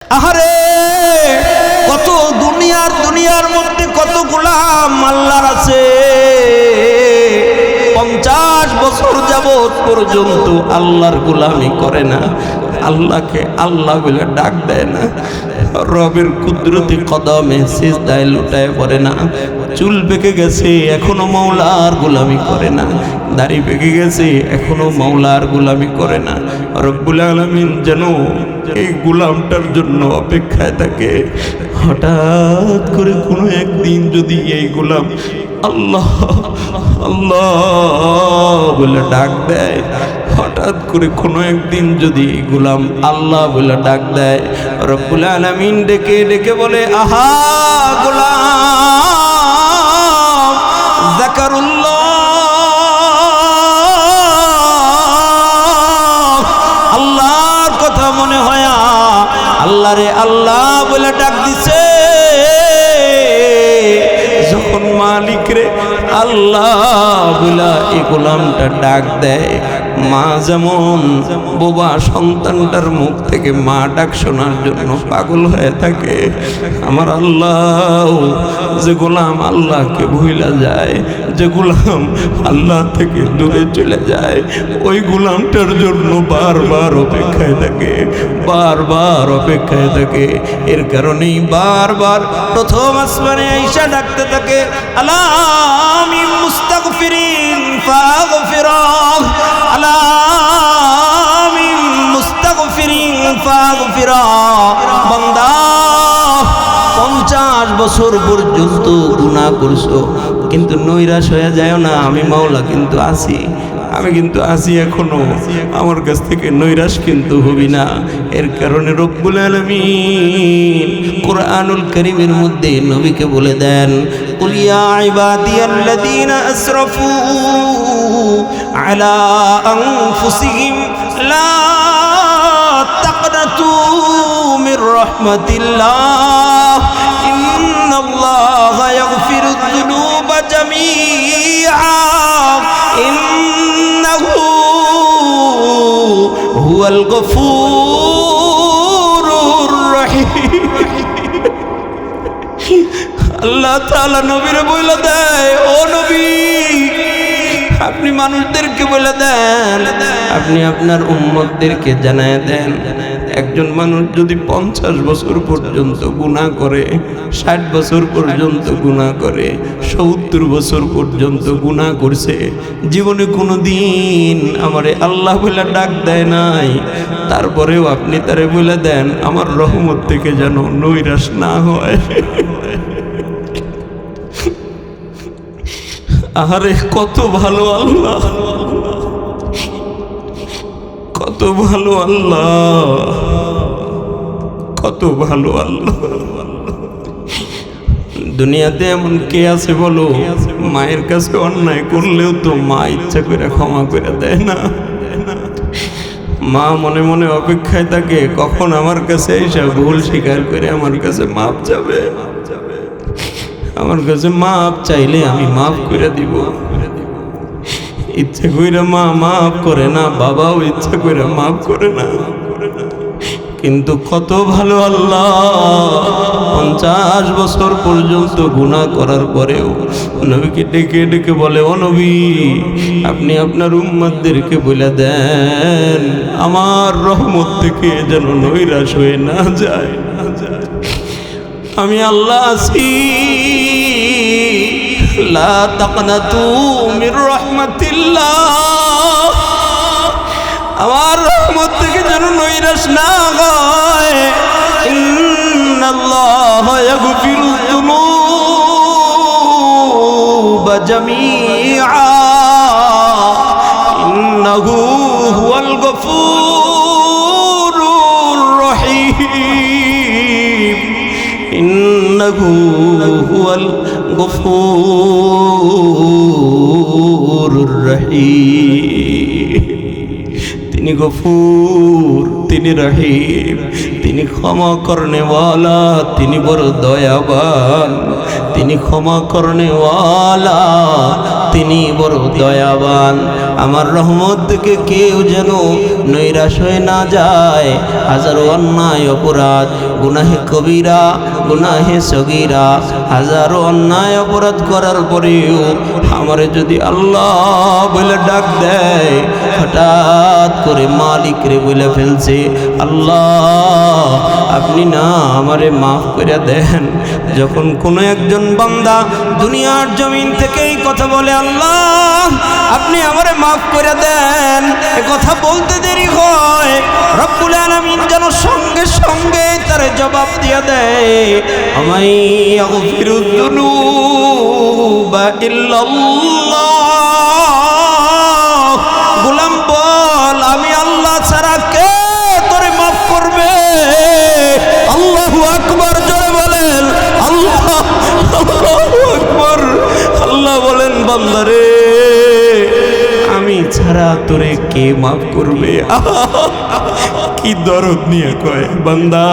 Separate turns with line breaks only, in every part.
আহারে কত দুনিয়ার মধ্যে কত গোলাম আল্লাহর আছে। 50 বছর যাবত পর্যন্ত আল্লাহর গোলামি করে না, আল্লাহকে আল্লাহ বলে ডাক দেয় না, রবের কুদরতি কদমে সিজদায় লুটায় পড়ে না। চুল পেকে গেছে এখনো মাওলার গোলামি করে না, দাড়ি পেকে গেছে এখনো মাওলার গোলামি করে না। রব্বুল আলামিন যেন এই গোলামটার জন্য অপেক্ষায় থাকে। হঠাৎ করে কোনো একদিন যদি এই গোলাম আল্লাহ আল্লাহ বলে ডাক দেয়, হঠাৎ করে কোনো একদিন যদি গোলাম আল্লাহ বলে ডাক দেয়, রব্বুল আলামিন ডেকে ডেকে বলে, আহা গোলাম যাকারুল্লাহ, আল্লাহর কথা মনে হয়, আল্লাহ রে আল্লাহ বলে ডাক দিছে। যখন মালিক রে আল্লাহ বলে এই গোলামটা ডাক দেয়, মা যেমন বোবা সন্তানটার মুখ থেকে মা ডাক শোনার জন্য পাগল হয়ে থাকে, আমার আল্লাহ যে গোলাম আল্লাহকে ভুলা যায়, যে গোলাম আল্লাহ থেকে দূরে চলে যায়, ওই গোলামটার জন্য বারবার অপেক্ষায় থাকে, বারবার অপেক্ষায় থাকে। এর কারণেই বারবার প্রথম আসমানে আইসা ডাকতে থাকে, আলামি মুস্তাগফিরিন ফাগফিরাহ, আলামি মুস্তাগফিরিন ফাগফিরাহ। বান্দা 50 বছর পর্যন্ত গুনাহ করছো, কিন্তু নৈরাশ হয়ে যায় না, আমি মাওলা কিন্তু আছি, আমি কিন্তু আছি এখনো, আমার কাছ থেকে নৈরাশ কিন্তু হবি না। এর কারণে রব্বুল আলামিন কুরআনুল কারীমের মধ্যে নবীকে বলে দেন, কুল ইয়া ইবাদিয়াল্লাযীনা আসরাফু আলা আনফুসিহিম লা তাকনাতু মির রাহমাতিল্লাহ, ইন্নাল্লাহা ইয়াগফিরুয যুনুবা জামিআ, ইন্নাহু হুয়াল গফুরুর রহিম। আল্লাহ তাআলা নবীরে বলে দেয়, ও নবী আপনি মানুষদেরকে বলে দেন, আপনি আপনার উম্মতদেরকে জানায় দেন, একজন মানুষ যদি 50 বছর পর্যন্ত গুনাহ করে, 60 বছর পর্যন্ত গুনাহ করে, 70 বছর পর্যন্ত গুনাহ করছে, জীবনে কোনো দিন আমারে আল্লাহ বলে ডাক দেয় নাই, তারপরেও আপনি তারে বলে দেন আমার রহমত থেকে যেন নৈরাশ না হয়। আরে কত ভালো আল্লাহ, কত ভালো আল্লাহ, কত ভালো আল্লাহ। দুনিয়াতে এমন কে আছে বলো, মায়ের কাছে অন্যায় করলেও তো মা ইচ্ছা করে ক্ষমা করে দেয় না। মা মনে মনে অপেক্ষায় থাকে কখন আমার কাছে এসে ভুল স্বীকার করে আমার কাছে মাপ যাবে, আমার কাছে মাপ চাইলে আমি মাফ করে দিব। ইচ্ছে কইরা মা মাফ করে না, বাবাও ইচ্ছা কইরা মাফ করে না, কিন্তু কত ভালো আল্লাহ। 50 বছর পর্যন্ত গুনাহ করার পরেও নবীকে ডেকে ডেকে বলে, ও নবী আপনি আপনার উম্মতদেরকে বলে দেন আমার রহমত থেকে যেন নৈরাশ হয়ে না যায়, আমি আল্লাহ আছি, লা তাকনাতু মির রাহমাতিল্লাহ, আমার রহমত থেকে যেন নৈরাশ না হয়। ইন্নাল্লাহা ইয়াগফিরুয যুনুবা জামিআ, ইন্নাহু হুয়াল গফুরুর রহিম, ইন্নাহু হুয়াল গফুরুর রহিম। তিনি গফুর, তিনি রহিম, তিনি ক্ষমা করনেওয়ালা, তিনি বড় দয়াবান, তিনি ক্ষমা করনেওয়ালা, তিনি বড় দয়াবান। আমার রহমত থেকে কেউ যেন নৈরাশ হয়ে না যায়। হাজারো অন্যায় অপরাধ, গুনাহে কবিরা, গুনাহে সগীরা, হাজারো অন্যায় অপরাধ করার পরেও আমারে যদি আল্লাহ বলে ডাক দেয়, হঠাৎ করে মালিক রে বলে ফেলছে, আল্লাহ আপনি না আমারে মাফ করে দেন। যখন কোনো একজন বান্দা দুনিয়ার জমিন থেকে এই কথা বলে, আল্লাহ আপনি আমারে মাফ করে দেন, এ কথা বলতে দেরি হয়, রব্বুল আলামিন যেন সঙ্গে সঙ্গে তার জবাব দিয়ে দেয়, আমাই ইয়াগফিরুদ যুনুবা ইল্লাল্লাহ। গোলাম বল, আমি আল্লাহ ছাড়া কে তোরে মাফ করবে? আল্লাহু আকবার, জোরে বলেন আল্লাহু আকবার। আল্লাহ বলেন, বান্দারে আমি ছাড়া তোরে কে মাফ করবে? কি দরদ নিয়ে কয়, বান্দা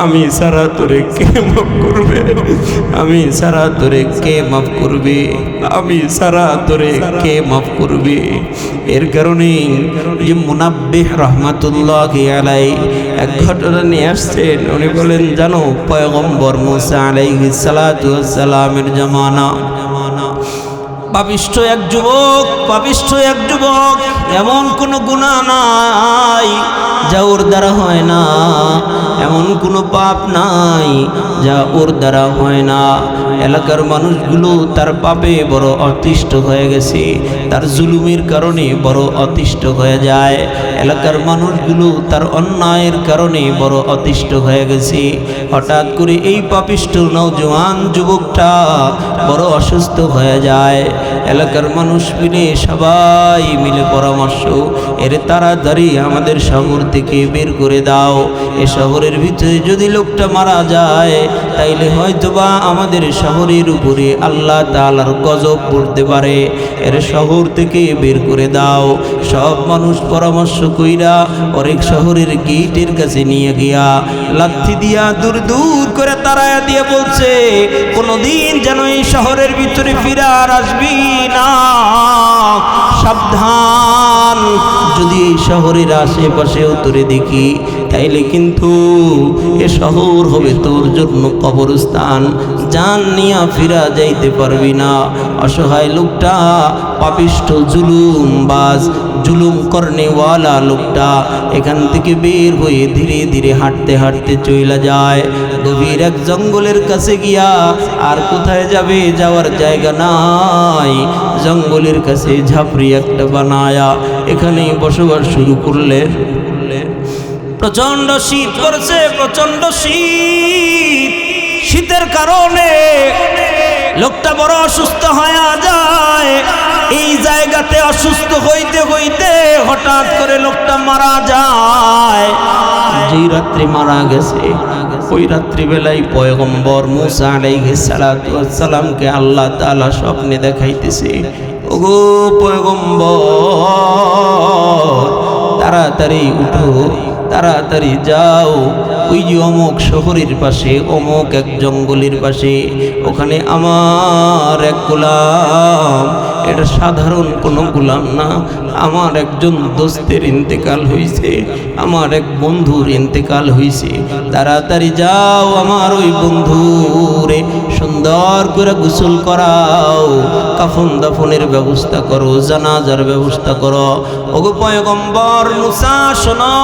আমি ছাড়া তোরে কে মাফ করবে? আমি ছাড়া তোরে কে মাফ করবে? আমি ছাড়া তোরে কে মাফ করবে? এর কারণে যে মুনাব্বিহ রাহমাতুল্লাহি আলাইহি এক ঘটনা নিয়ে আসছেন। উনি বলেন, জানো পয়গম্বর মুসা আলাইহিস সালাতু ওয়াস সালামের জামানা পাপিষ্ঠ এক যুবক, এমন কোনো গুনাহ নাই যা ওর দ্বারা হয় না, এমন কোনো পাপ নাই যা ওর দ্বারা হয় না। এলাকার মানুষগুলো তার পাপে বড় অতিষ্ঠ হয়ে গেছে, তার জুলুমের কারণে বড় অতিষ্ঠ হয়ে যায়। এলাকার মানুষগুলো তার অন্যায়ের কারণে বড় অতিষ্ঠ হয়ে গেছে। হঠাৎ করে এই পাপিষ্ঠ নওজোয়ান যুবকটা বড় অসুস্থ হয়ে যায়। এলাকার মানুষ মিলে, সবাই মিলে পরামর্শ, এর তাড়াতাড়ি আমাদের শহর থেকে বের করে দাও। এ শহরের ভিতরে যদি লোকটা মারা যায়, তাইলে হয়তোবা আমাদের শহরের উপরে আল্লাহ তাআলার গজব পড়তে পারে। এর শহর থেকে বের করে দাও। সব মানুষ পরামর্শ কইরা অনেক শহরের গেটের কাছে নিয়ে গিয়া লাথি দিয়া দূর দূর করে তাড়ায়া দিয়ে বলছে, কোনোদিন যেন এই শহরের ভিতরে ফিরে আর আসবি না, সাবধান। যদি এই শহরের আশেপাশেও তোরে দেখি, তাইলে কিন্তু এ শহর হবে তোর জন্য কবরস্থান, জান নিয়া ফিরা যাইতে পারবি না। অসহায় লোকটা, পাপিষ্ঠ জুলুমবাজ, জুলুম করনেওয়ালা লোকটা এখান থেকে বের হয়ে ধীরে ধীরে হাঁটতে হাঁটতে চইলা যায় গভীর এক জঙ্গলের কাছে গিয়া। আর কোথায় যাবে, যাওয়ার জায়গা নাই, জঙ্গলের কাছে ঝাপড়ি একটা বানায়া এখানে বসবাস শুরু করলেন। প্রচন্ড শীত করছে, প্রচন্ড শীত। শীতের কারণে লোকটা বড় অসুস্থ হয়ে যায়। এই জায়গাতে অসুস্থ হইতে হইতে হঠাৎ করে লোকটা মারা যায়। যেই রাত্রে মারা গেছে, ওই রাত্রিবেলায় পয়গম্বর মুসা আলাইহিস সালাতু ওয়াস সালামকে আল্লাহ তাআলা স্বপ্নে দেখাইতেছে, ওগো পয়গম্বর, তাড়াতাড়ি উঠো, তাড়াতাড়ি যাও, ওই যে অমুক শহরের পাশে, অমুক এক জঙ্গলের পাশে, ওখানে আমার এক গোলাম, এটা সাধারণ কোনো গোলাম না, আমার একজন দোস্তের ইন্তেকাল হয়েছে, আমার এক বন্ধুর ইন্তেকাল হয়েছে। তাড়াতাড়ি যাও, আমার ওই বন্ধুরে সুন্দর করে গোসল করাও, কাফন দাফনের ব্যবস্থা করো, জানাজার ব্যবস্থা করো। ওগো পয়গম্বর মুসা, শোনো,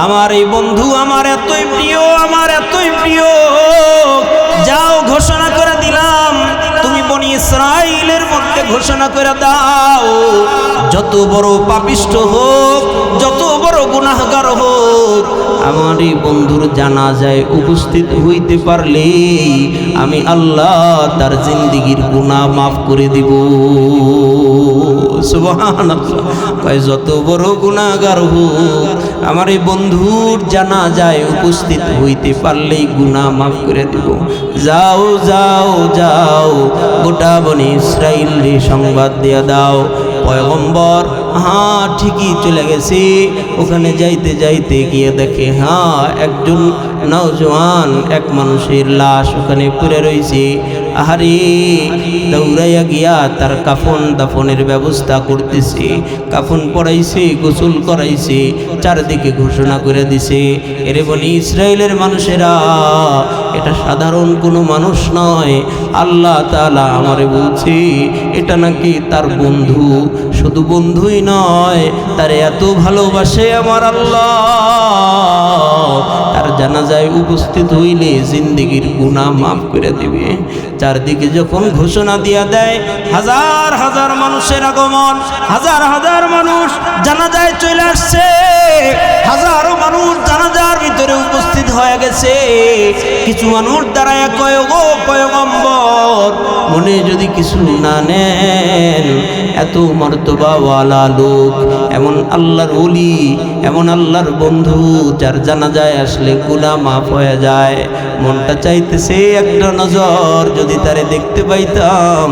আমার এই বন্ধু আমার এতই প্রিয়, আমার এতই প্রিয়, যাও ঘোষণা করে দিলাম, তুমি বনি ইসরাইলের মধ্যে ঘোষণা করে দাও, যত বড় পাপিষ্ঠ হোক, যত বড় গুনাহগার হোক, আমার এই বন্ধুর জানাজায় উপস্থিত হইতে পারলে আমি আল্লাহ তার জিন্দেগীর গুনাহ মাফ করে দিব। সুবহানাল্লাহ। কয় যত বড় গুনাহগার হোক, আমার এই বন্ধুর জানাজায় উপস্থিত হইতে পারলেই গুনাহ মাফ করে দিব। যাও যাও যাও, গোটা বনি ইসরাইলকে সংবাদ দিয়া দাও, পয়গম্বর হ্যাঁ ঠিকই চলে গেছে। ওখানে যাইতে যাইতে গিয়ে দেখে হ্যাঁ একজন নওজোয়ান এক মানুষের লাশ ওখানে পড়ে রয়েছে। আহারে দৌড়াইয়া গিয়া তার কাফন দাফনের ব্যবস্থা করতেছে, কাফন পরাইছে, গোসল করাইছে, চারদিকে ঘোষণা করে দিছে, এরে বনি ইসরায়েলের মানুষেরা, এটা সাধারণ কোনো মানুষ নয়, আল্লাহ তাআলা আমারে বলছে এটা নাকি তার বন্ধু, শুধু বন্ধুই নয়, তারে এত ভালোবাসে আমার আল্লাহ, তার জানাজায় উপস্থিত হইলে জিন্দেগির গুনাহ মাফ করে দিবে। চারদিকে যখন ঘোষণা দিয়া দেয়, হাজার হাজার মানুষের আগমন, হাজার হাজার মানুষ জানাজায় চলে আসছে, হাজারো মানুষ জানাজার ভিতরে উপস্থিত হয়ে গেছে। কিছু মানুষ দাঁড়ায় কয়, গো পয়গম্বর, মনে যদি কিছু না নেন, এত মর্তবাওয়ালা লোক, এমন আল্লাহর ওলি, এমন আল্লাহর বন্ধু, যার জানাজায় আসলে গুনাহ মাফ হয়ে যায়, মনটা চাইতেছে একটা নজর যদি তারে দেখতে পাইতাম,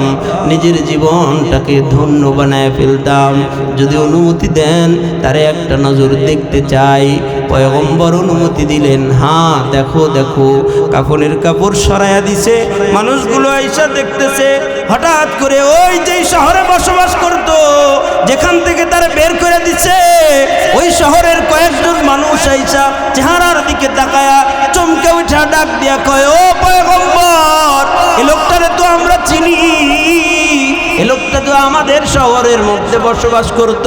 নিজের জীবনটাকে ধন্য বানায় ফেলতাম, যদি অনুমতি দেন তারে একটা নজর দেখতে চাই। পয়গম্বর অনুমতি দিলেন, হ্যাঁ দেখো দেখো। কাফনের কাপড় সরাইয়া দিছে, মানুষগুলো আইসা দেখতেছে। হঠাৎ করে ওই যে শহরে বসবাস করত, যেখান থেকে তারা বের করে দিচ্ছে, ওই শহরের কয়েকজন মানুষ আইসা চেহারার দিকে তাকায়া চমকে উঠা ডাক দিয়া কয়, ও পয়গম্বর, এই লোকটারে তো আমরা চিনি, এই লোকটা তো আমাদের শহরের মধ্যে বসবাস করত,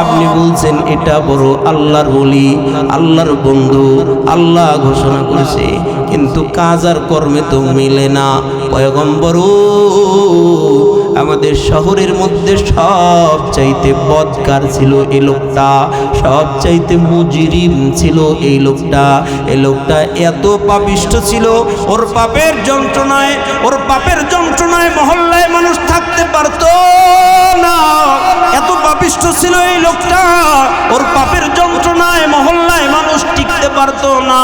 আপনি বলছেন এটা বড় আল্লাহর ওলি, আল্লাহর বন্ধু, আল্লাহ ঘোষণা করেছে, কিন্তু কাজ আর কর্মে তো মিলে না। পয়গম্বর, আমাদের শহরের মধ্যে সব চাইতে বদকার ছিল এই লোকটা, সব চাইতে মুজরিম ছিল এই লোকটা, এই লোকটা এত পাপিষ্ঠ ছিল, ওর পাপের যন্ত্রণায় মহল্লায় মানুষ থাকতে পারতো না, এত পাপিষ্ঠ ছিল এই লোকটা, ওর পাপের যন্ত্রণায় মহল্লায় মানুষ টিকতে পারতো না।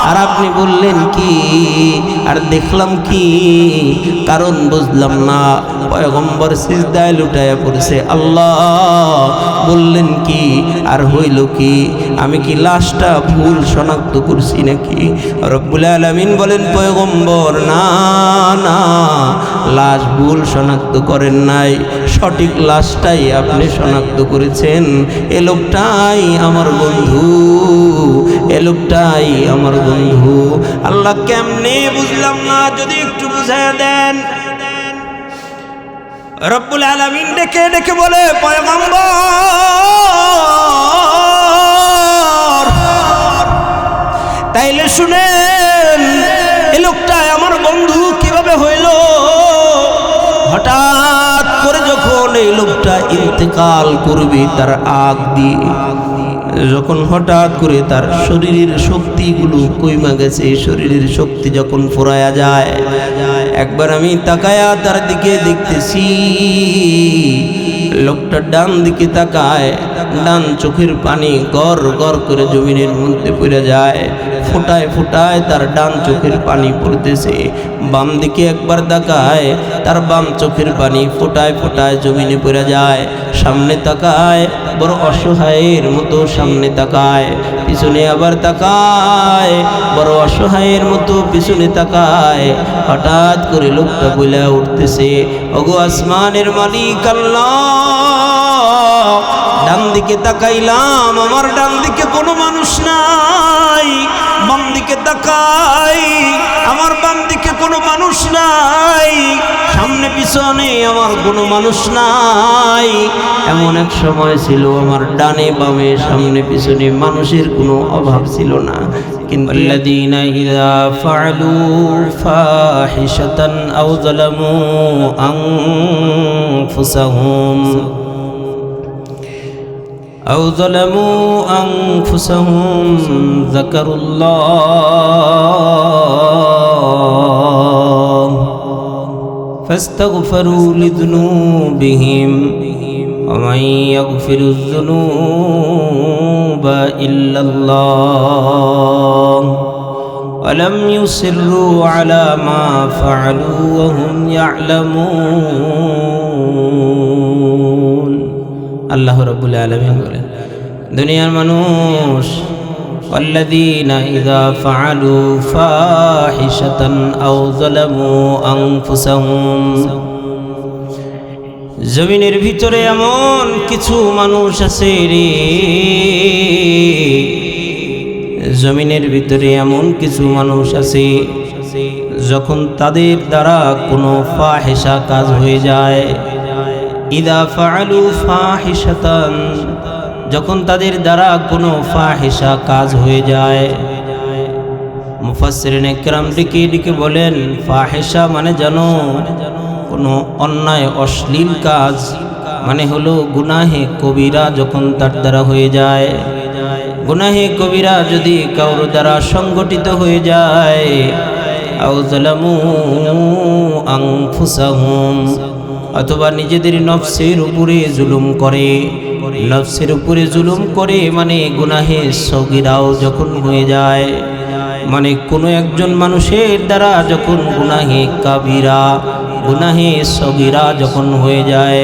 আর আপনি বললেন কি, আর দেখলাম কি, কারণ বুঝলাম না। পয়গম্বর সিজদায় লুটাইয়া পড়েছে, আল্লাহ বললেন কি, আর হইল কি, আমি কি লাশটা ভুল শনাক্ত করছি নাকি? রব্বুল আলামিন বলেন, পয়গম্বর না না, লাশ ভুল শনাক্ত করেন নাই, সঠিক লাশটাই আপনি শনাক্ত করেছেন, এ লোকটাই আমার বন্ধু, এ লোকটাই আমার বন্ধু। আল্লাহ কেমনে বুঝলাম না, যদি একটু বুঝাইয়া দেন। রব্বুল আলামিন ডেকে ডেকে বলে, পয়গম্বর তাইলে শুনেন, এই লোকটাই আমার বন্ধু কিভাবে হইল? হঠাৎ করে যখন এই লোকটা ইন্তেকাল করবে তার আগ দিয়ে, যখন হঠাৎ করে তার শরীরের শক্তিগুলো কইমা গেছে, শরীরের শক্তি যখন ফুরায়া যায়, একবার আমি তাকায়া তার দিকে দেখতেছি, লোকটা ডান দিকে তাকায়, ডান চোখের পানি গড় গড় করে জমিনের মধ্যে পড়ে যায়, ফোটায় ফোটায় তার ডান চোখের পানি পড়তেছে। বাম দিকে একবার তাকায়, তার বাম চোখের পানি ফোটায় ফোটায় জমিনে পড়ে যায়। সামনে তাকায়, বড় অসহায়ের মতো সামনে তাকায়, পিছনে আবার তাকায়, বড় অসহায়ের মতো পিছনে তাকায়। হঠাৎ করে লোকটা বলে উঠতেছে, ওগো আসমানের মালিক আল্লাহ, ডান দিকে তাকাইলাম, আমার ডান দিকে কোনো মানুষ নাই, বাম দিকে তাকাই, আমার বাম দিকে কোনো মানুষ নাই, সামনে পিছনে আমার কোনো মানুষ নাই। এমন এক সময় ছিল আমার ডানে বামে সামনে পিছনে মানুষের কোনো অভাব ছিল না, কিন্তু আল্লাযীনা ইযা ফাআলু ফাহিশাতান আও যালামু আনফুসাহুম أو ظلموا أنفسهم ذكروا الله فاستغفروا لذنوبهم ومن يغفر الذنوب إلا الله ولم يصروا على ما فعلوا وهم يعلمون। আল্লাহ রাব্বুল আলামিন বলেন, দুনিয়ার মানুষ
والذين إذا فعلوا فاحشة أو ظلموا أنفسهم জমিনের ভিতরে এমন কিছু মানুষ আছে রে, জমিনের ভিতরে এমন কিছু মানুষ আছে যখন তাদের দ্বারা কোনো ফাহিশা কাজ হয়ে যায়, ইদা ফাআলু ফাহিশাতান, যখন তাদের দ্বারা কোনো ফাহিশা কাজ হয়ে যায়। মুফাসসিরিন ইকরাম ডেকে বলেন ফাহিশা মানে জানো কোনো অন্যায় অশ্লীল কাজ, মানে হলো গুনাহে কবিরা যখন তার দ্বারা হয়ে যায়। গুনাহে কবিরা যদি কারো দ্বারা সংগঠিত হয়ে যায়, আও যালামু আনফুসাহুম, অথবা নিজেদের নফসের উপরে জুলুম করে, নফসের উপরে জুলুম করে মানে গুনাহে সগীরাও যখন হয়ে যায়, মানে কোনো একজন মানুষের দ্বারা যখন গুনাহে কাবিরা গুনাহে সগীরা যখন হয়ে যায়,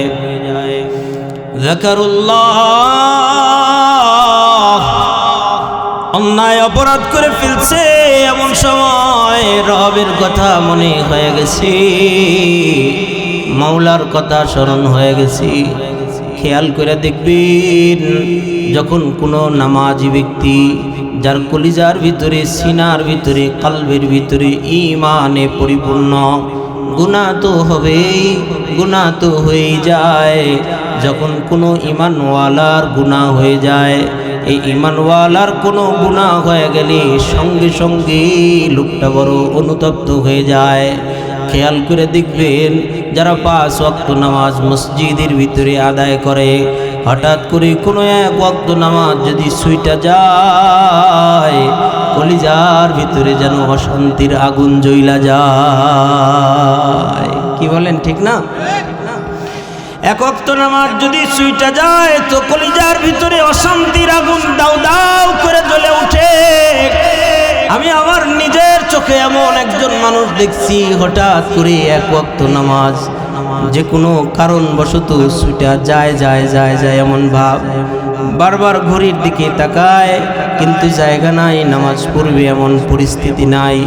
যাকারুল্লাহ, অন্যায় অপরাধ করে ফেলছে, এমন সময় রবের কথা মনে হয়ে গেছে, মাওলার কথা স্মরণ হয়ে গেছে। খেয়াল করে দেখবেন যখন কোনো নামাজি ব্যক্তি যার কলিজার ভিতরে সিনার ভিতরে কলবের ভিতরে ঈমানে পরিপূর্ণ, গুনাহ তো হবেই, গুনাহ তো হয়ে যায়। যখন কোনো ঈমানওয়ালার গুনাহ হয়ে যায়, এই ঈমানওয়ালার কোনো গুনাহ হয়ে গেলে সঙ্গে সঙ্গে লোকটা বড় অনুতপ্ত হয়ে যায়। খেয়াল করে দেখবেন যারা 5 ওয়াক্ত নামাজ মসজিদের ভিতরে আদায় করে, হঠাৎ করে কোনো এক ওয়াক্ত নামাজ যদি ছুইটা যায়, কলিজার ভিতরে যেন অশান্তির আগুন জ্বলা যায়। কি বলেন ঠিক না? এক ওয়াক্ত নামাজ যদি ছুইটা যায় তো কলিজার ভিতরে অশান্তির আগুন দাউ দাউ করে জ্বলে ওঠে। আমি আমার নিজের চোখে এমন একজন মানুষ দেখছি, হঠাৎ করে এক ওয়াক্ত নামাজ যে কোনো কারণবশত ছুটা যায় যায় যায় যায় এমন ভাব, বারবার ঘড়ির দিকে তাকায় কিন্তু জায়গা নাই, নামাজ পড়বে এমন পরিস্থিতি নাই।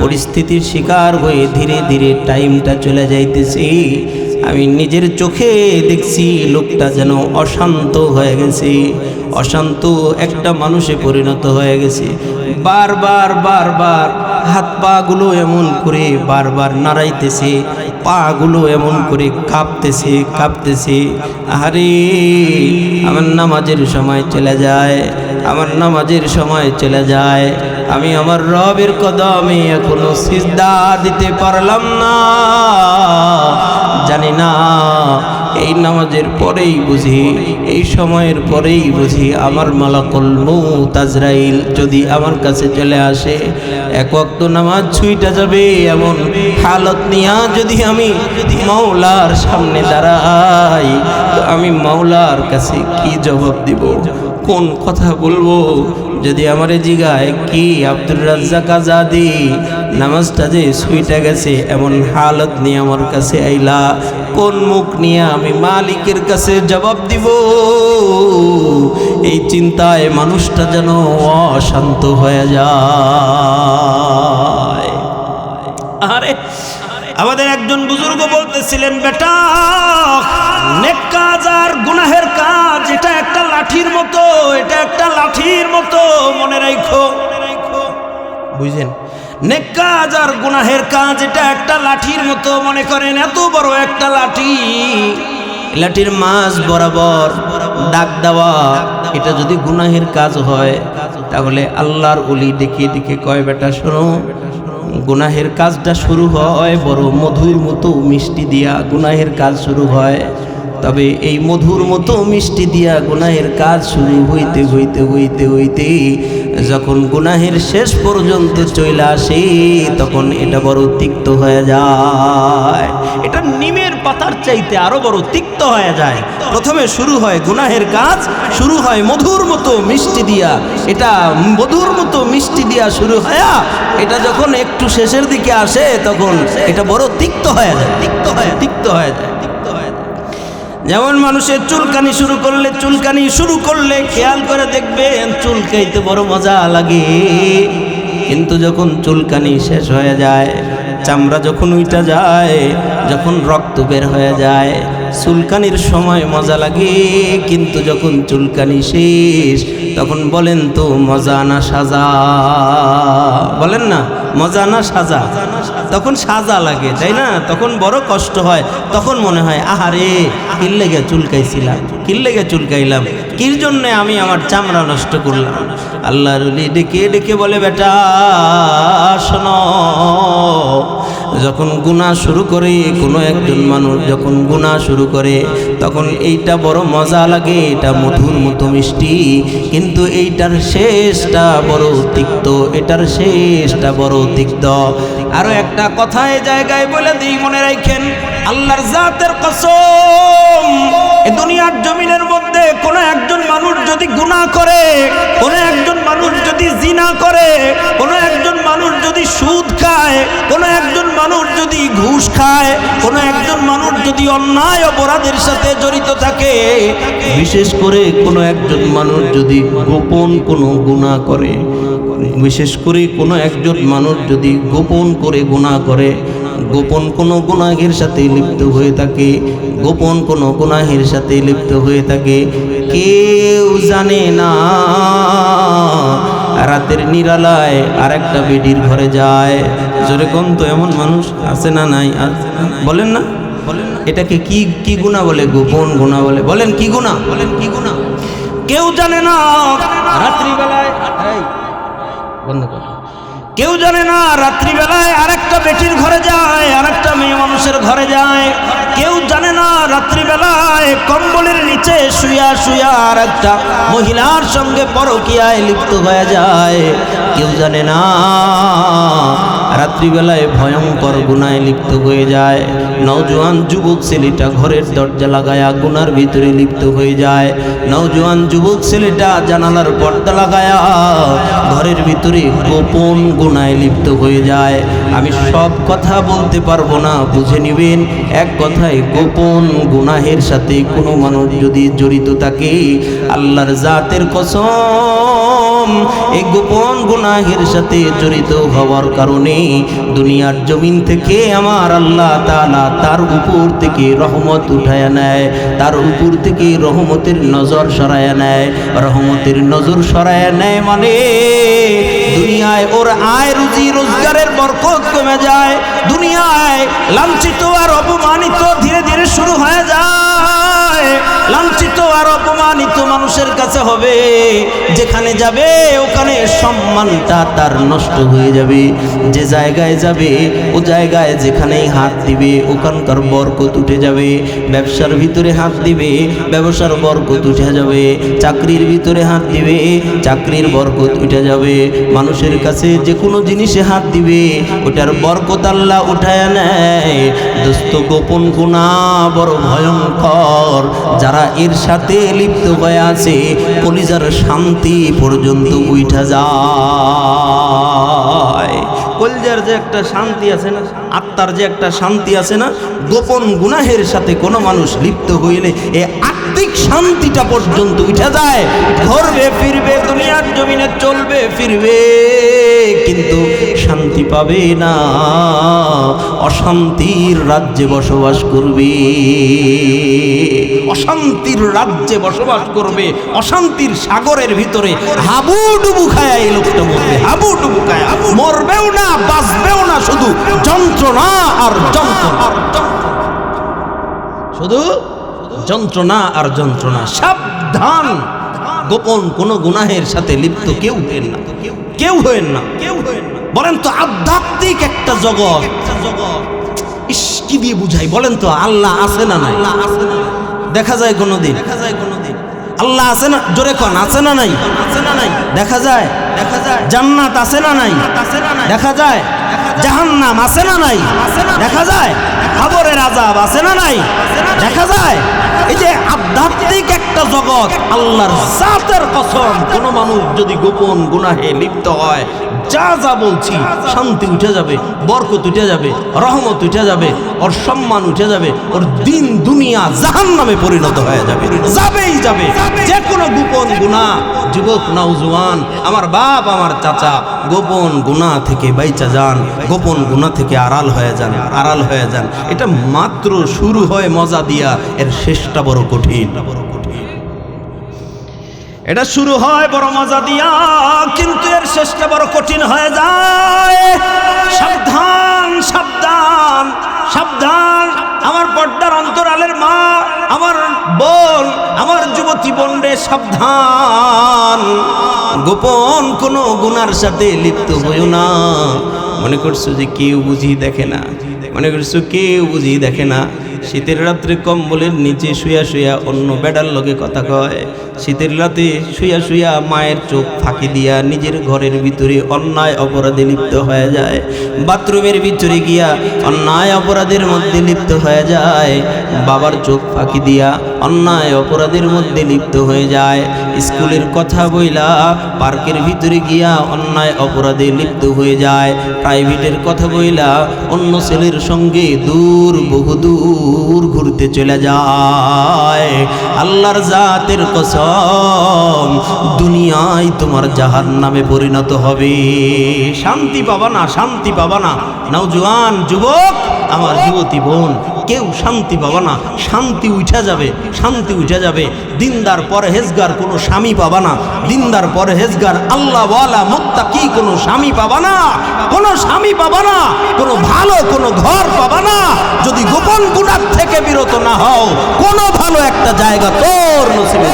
পরিস্থিতির শিকার হয়ে ধীরে ধীরে টাইমটা চলে যাইতেছে। আমি নিজের চোখে দেখছি লোকটা যেন অশান্ত হয়ে গেছে, অশান্ত একটা মানুষে পরিণত হয়ে গেছে। বারবার বারবার হাত পা গুলো এমন করে বারবার নাড়াইতেছে, পা গুলো এমন করে কাঁপতেছে কাঁপতেছে। আরে আমার নামাজের সময় চলে যায়, আমার নামাজের সময় চলে যায়, আমি আমার রবের কদমে এখনো সিজদা দিতে পারলাম না। জানি না এই নামাজের পরেই বুঝি, এই সময়ের পরেই বুঝি আমার মালাকুল মউত আজরাইল যদি আমার কাছে চলে আসে, এক ওয়াক্ত নামাজ ছুইটা যাবে এমন হালত নিয়া যদি আমি মাওলার সামনে দাঁড়াই, তো আমি মাওলার কাছে কি জবাব দিব, কোন কথা বলবো? যদি আমারে জিগায় কি আব্দুর রাজ্জাক আজাদি নামাজটা যে ছুইটা গেছে এমন হালত নিয়ে আমার কাছে আইলা, কোন মুখ নিয়ে আমি মালিকের কাছে জবাব দিব? এই চিন্তায় মানুষটা যেন অশান্ত হয়ে যায়। আরে আমাদের একজন বুজুর্গ বলতেছিলেন, বেটা নেক কাজ আর গুনাহের কাজ এটা একটা লাঠির মতো, এটা একটা লাঠির মতো, মনে রাখো। বুঝছেন? নেক কাজ আর গুনাহের কাজ এটা একটা লাঠির মতো। মনে করেন এত বড় একটা লাঠি, লাঠির মাঝ বরাবর দাগ দেওয়া, এটা যদি গুনাহের কাজ হয় তাহলে আল্লাহর ওলি ডেকে ডেকে কয়, বেটা শোনো, গুনাহের কাজটা শুরু হয় বড় মধুর মতো মিষ্টি দিয়া, গুনাহের কাজ শুরু হয়। তবে এই মধুর মতো মিষ্টি দিয়া গুনাহের কাজ শুরু হইতে হইতে হইতে হইতে যখন গুনাহের শেষ পর্যন্ত চলে আসে তখন এটা বড় তিক্ত হয়ে যায়। এটা নিমের পাতার চাইতে আরো বড় তিক্ত হয়ে যায়। প্রথমে শুরু হয় গুনাহের কাজ, শুরু হয় মধুর মতো মিষ্টি দিয়া, এটা মধুর মতো মিষ্টি দিয়া শুরু হয়, এটা যখন একটু শেষের দিকে আসে তখন এটা বড় তিক্ত হয়ে যায়, তিক্ত হয়ে যায়।
যেমন মানুষের চুলকানি শুরু করলে খেয়াল করে দেখবেন চুলকাইতে বড় মজা লাগে, কিন্তু যখন চুলকানি শেষ হয়ে যায়, চামড়া যখন উইটা যায়, যখন রক্ত বের হয়ে যায়, চুলকানির সময় মজা লাগে, কিন্তু যখন চুলকানি শেষ তখন বলেন তো মজা না সাজা? বলেন না মজা না সাজা? তখন সাজা লাগে, তাই না? তখন বড় কষ্ট হয়, তখন মনে হয় আহারে কির লেগে চুলকাইছিলাম, কির লেগে চুলকাইলাম, কির জন্য আমি আমার চামড়া নষ্ট করলাম। আল্লাহর ওলি ডেকে ডেকে বলে, বেটা শোনো, যখন গুনাহ শুরু করে কোনো একজন মানুষ যখন গুনাহ শুরু করে তখন এইটা বড় মজা লাগে, এটা মধুর মতো মিষ্টি, কিন্তু এইটার শেষটা বড় তিক্ত, এটার শেষটা বড় তিক্ত। আরো একটা কথা এই জায়গায় বলে দিই, মনে রাখেন, আল্লাহর জাতের কসম, এই দুনিয়ার জমিনের মধ্যে কোনো একজন মানুষ যদি গুনাহ করে, কোনো একজন মানুষ যদি জিনা করে, কোনো একজন মানুষ যদি সুদ খায়, কোনো একজন মানুষ যদি ঘুষ খায়, কোনো একজন মানুষ যদি অন্যায় অপরাধের সাথে জড়িত থাকে, বিশেষ করে কোনো একজন মানুষ যদি গোপন কোনো গুনাহ করে, বিশেষ করে কোনো একজন মানুষ যদি গোপন করে গুনাহ করে, গোপন কোনো গুনাহের সাথে লিপ্ত হয়ে থাকে, গোপন কোনো গুনাহের সাথে লিপ্ত হয়ে থাকে, কেউ জানে না, রাতের নিরালায় আরেকটা বেডির ঘরে যায়। জোরে কোন তো এমন মানুষ আছে না নাই? বলেন না, এটাকে কি কি গুনাহ বলে? গোপন গুনাহ বলে। বলেন কি গুনাহ? বলেন কি গুনাহ? কেউ জানে না, রাত্রিবেলায় বন্ধ কর, কেউ জানে না রাত্রিবেলায় আরেকটা বেটির ঘরে যায়, আরেকটা মেয়ে মানুষের ঘরে যায়। কেউ জানে না রাত্রিবেলায় কম্বলের নিচে শুয়া শুয়া আরেকটা মহিলার সঙ্গে পরকীয়ায় লিপ্ত হয়ে যায়। কেউ জানে না রাত্রিবেলায় ভয়ঙ্কর গুনায় লিপ্ত হয়ে যায়। নওজোয়ান যুবক ছেলেটা ঘরের দরজা লাগায়া গুনার ভিতরে লিপ্ত হয়ে যায়। নওজোয়ান যুবক ছেলেটা জানালার পর্দা লাগায়া ঘরের ভিতরে গোপন গুনায় লিপ্ত হয়ে যায়। আমি সব কথা বলতে পারবো না, বুঝে নিবেন। এক কথায়, গোপন গুনাহের সাথে কোনো মানুষ যদি জড়িত থাকে, আল্লাহর জাতের কসম, এই গোপন গুনাহের সাথে জড়িত হওয়ার কারণে দুনিয়ার জমিন থেকে আমার আল্লাহ তাআলা তার উপর থেকে রহমত উঠায়া নেয়, তার উপর থেকে রহমতের নজর সরায়া নেয়। রহমতের নজর সরায়া নেয় মানে দুনিয়ায় ওর আয় রুজি রোজগারের বরকত কমে যায়, দুনিয়ায় লাঞ্ছিত আর অপমানিত ধীরে ধীরে শুরু হয়ে যায়। লাঞ্ছিত আর অপমানিত মানুষের কাছে হবে, যেখানে যাবে ওখানে সম্মানটা তার নষ্ট হয়ে যাবে। যে জায়গায় যাবে ও জায়গায় যেখানেই হাত দিবে ওখানকার বরকত উঠে যাবে। ব্যবসার ভিতরে হাত দিবে, ব্যবসার বরকত উঠে যাবে। চাকরির ভিতরে হাত দিবে, চাকরির বরকত উঠে যাবে। মানুষের কাছে যে কোনো জিনিসে হাত দিবে ওটার বরকত আল্লাহ উঠায় নেয়। দোস্ত, গোপন গুনাহ বড় ভয়ঙ্কর। যারা এর সাথে লিপ্ত হয়ে আছে কলিজার শান্তি পর্যন্ত উঠা যায়। কলিজার যে একটা শান্তি আছে না, আত্মার যে একটা শান্তি আছে না, গোপন গুনাহের সাথে কোনো মানুষ লিপ্ত হইলে এই আত্মিক শান্তিটা পর্যন্ত উঠা যায়। ঘুরবে ফিরবে দুনিয়ার জমিনে, চলবে ফিরবে, কিন্তু শান্তি পাবে না। অশান্তির রাজ্যে বসবাস করবে, অশান্তির রাজ্যে বসবাস করবে, অশান্তির সাগরের ভিতরে হাবুডুবু খায় এই লোকটা মরবে। হাবুডুবু খায়, মরবেও না বাঁচবেও না, শুধু যন্ত্রণা আর যন্ত্রণা, শুধু যন্ত্রণা আর যন্ত্রণা। সাবধান, গোপন কোন গুনাহের সাথে লিপ্ত কেউ হবেন না, কেউ হবেন না, কেউ হবেন না। বলেন তো আধ্যাত্মিক একটা জগৎ, ইস কি দিয়ে বুঝাই বলেন তো? আল্লাহ আছে না নাই? দেখা যায় কোনদিন? আল্লাহ আছে না? জোরে কোন, আছে না নাই? দেখা যায়, দেখা যায়। জান্নাত আছে না নাই? দেখা যায়। জাহান্নাম আছে না নাই? দেখা যায়।
খবরের আযাব আছে না নাই? দেখা যায় এই যে আধ্যাত্মিক একটা জগৎ, আল্লাহর জাতের কসম, কোন মানুষ যদি গোপন গুনাহে লিপ্ত হয়, যা যা বলছি, শান্তি উঠে যাবে, বরকত উঠে যাবে, রহমত উঠে যাবে, ওর সম্মান উঠে যাবে, ওর দিন দুনিয়া জাহান্নামে পরিণত হয়ে যাবে, যাবেই যাবে। যে কোনো গোপন গুনাহ, যুবক নওজোয়ান, আমার বাপ, আমার চাচা, গোপন গুনাহ থেকে বাইচা যান, গোপন গুনাহ থেকে আড়াল হয়ে যান, আড়াল হয়ে যান। এটা মাত্র শুরু হয় মজা দিয়া, এর শেষটা বড় কঠিন। এটা শুরু হয় বড় মজা দিয়া, কিন্তু এর শেষটা বড় কঠিন হয়ে যায়। সাবধান, সাবধান, সাবধান আমার পর্দার অন্তরালের মা, আমার বোন, আমার যুবতী বোন রে, সাবধান। গোপন কোনো গুনার সাথে লিপ্ত হইও না। মনে করছো যে কেউ বুঝি দেখে না, মনে করছো কেউ বুঝি দেখে না। শীতের রাত্রে কম্বলের নিচে শুয়া শুয়া অন্য বেডার লগে কথা কয়। শীতের রাতে শুয়া শুয়া মায়ের চোখ ফাঁকি দিয়া নিজের ঘরের ভিতরে অন্যায় অপরাধে লিপ্ত হয়ে যায়। বাথরুমের ভিতরে গিয়া অন্যায় অপরাধের মধ্যে লিপ্ত হয়ে যায়। বাবার চোখ ফাঁকি দিয়া অন্যায় অপরাধের মধ্যে লিপ্ত হয়ে যায়। স্কুলের কথা বইলা পার্কের ভিতরে গিয়া অন্যায় অপরাধে লিপ্ত হয়ে যায়। প্রাইভেটের কথা বইলা অন্য ছেলের সঙ্গে দূর, বহুদূর ঘুরতে চলে যায়। আল্লাহর জাতের কসম, দুনিয়ায় তোমার জাহান্নামে পরিণত হবে। শান্তি পাবা না, শান্তি পাবা না। নওজোয়ান যুবক, আমার যুবতী বোন, কেউ শান্তি পাবা না। শান্তি উঠা যাবে, শান্তি উঠা যাবে। দিনদার পরহেজগার কোনো স্বামী পাবা না। দিনদার পরহেজগার আল্লাহওয়ালা মুত্তাকি কোনো স্বামী পাবা না, কোনো স্বামী পাবা না, কোনো ভালো কোনো ঘর পাবা না। যদি গোপন গুনাহ থেকে বিরত না হও, কোনো ভালো একটা জায়গা তোর নসিবে।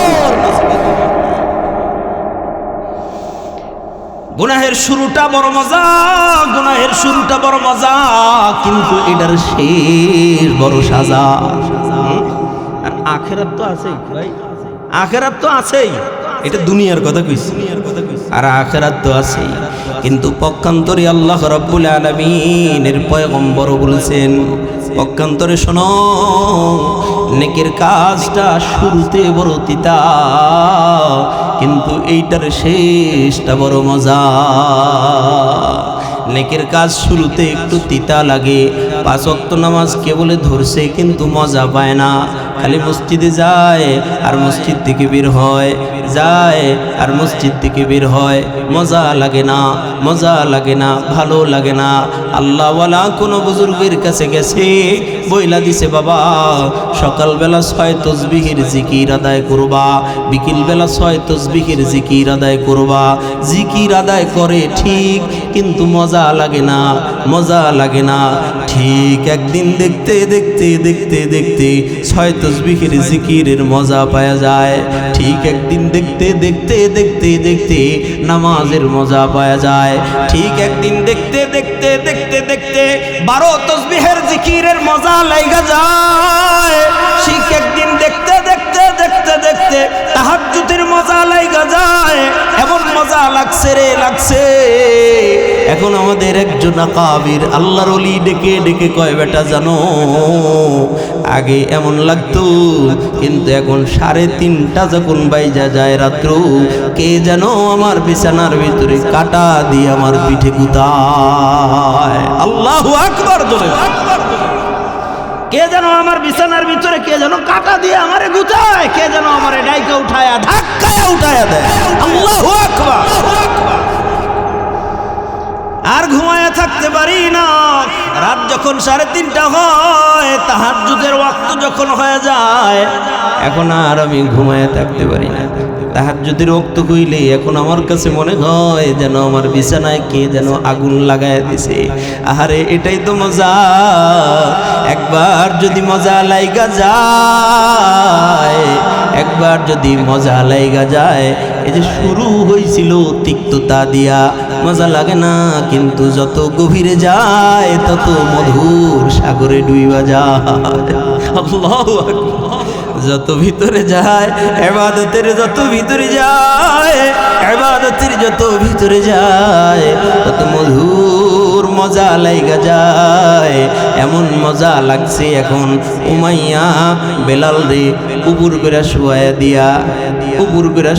গুনাহের শুরুটা বড় মজা, গুনাহের শুরুটা বড় মজা, কিন্তু এটার শেষ বড় সাজা। আর আখেরাত তো আছেই ভাই, আখেরাত তো আছেই। এটা দুনিয়ার কথা কইছি, আর আখেরাত তো আছেই। কিন্তু পক্ষান্তরে আল্লাহ রাব্বুল আলামিনের পয়গম্বর বলেছেন, পক্ষান্তরে শোনো, নেকের কাজটা শুরুতে বড় তিতা, কিন্তু এইটার শেষটা বড় মজা। নেকের কাজ শুরুতে একটু তিতা লাগে। 5 ওয়াক্ত নামাজ কেবলে ধরছে, কিন্তু মজা পায় না। খালি মসজিদে যায় আর মসজিদ থেকে বের হয়, যায় আর মসজিদ থেকে বের হয়। মজা লাগে না, মজা লাগে না, ভালো লাগে না। আল্লাহওয়ালা কোনো বুজুর্গের কাছে গেছে, বইলা দিছে, বাবা সকালবেলা 6 তসবিহের জিকির আদায় করবা, বিকেলবেলা 6 তসবিহের জিকির আদায় করবা। জিকির আদায় করে ঠিক, কিন্তু মজা লাগে না, মজা লাগে না। ঠিক একদিন দেখতে দেখতে দেখতে দেখতে 6 তসবিহের জিকিরের মজা পাওয়া যায়। ঠিক একদিন দেখতে দেখতে দেখতে দেখতে নামাজের মজা পাওয়া যায়। ঠিক একদিন দেখতে দেখতে দেখতে দেখতে 12 তসবিহের জিকিরের মজা লাগা যায়। ঠিক একদিন দেখতে দেখতে দেখতে দেখতে তাহাজ্জুদের মজা লাগা যায়। এমন মজা লাগছে রে, লাগছে। এখন আমাদের একজন আকাবির আল্লাহর ওলি ডেকে ডেকে কয়, বেটা জানো, আগে এমন লাগতো, কিন্তু এখন 3:30টা যখন বাইজা যায় রাত্র, কে যেন আমার বিছানার ভিতরে কাটা দিয়ে আমার পিঠে গুতায়। আল্লাহু আকবার জোরে। কে যেন আমার বিছানার ভিতরে, কে যেন কাটা দিয়ে আমারে গুতায়, কে যেন আমারে ডাইকা উঠায়া ধাক্কায়া উঠায়া দেয়। আল্লাহু আকবার। আর ঘুমায়া থাকতে পারি না। রাত যখন 3:30টা হয়, তাহাজ্জুদের ওয়াক্ত যখন হয়ে যায়, এখন আর আমি ঘুমায়া থাকতে পারি না। তাহাজ্জুদের ওয়াক্ত কইলে এখন আমার কাছে মনে হয় যেন আমার বিছানায় কে যেন আগুন লাগায় দিছে। আহারে, এটাই তো মজা। একবার যদি মজা লাইগা যায়, একবার যদি মজা লাইগা যায়, এই যে শুরু হয়েছিল তিক্ততা দিয়া, মজা লাগে না, কিন্তু যত গভীরে যায় তত মধুর সাগরে ডুইবা যায়। আল্লাহু আকবার। যত ভিতরে যায় ইবাদতের, যত ভিতরে যায় ইবাদতের, যত ভিতরে যায় তত মধুর
মজা লাইগা যায়, এমন মজা লাগছে এখন উমাইয়া বেলাল রে উপর করে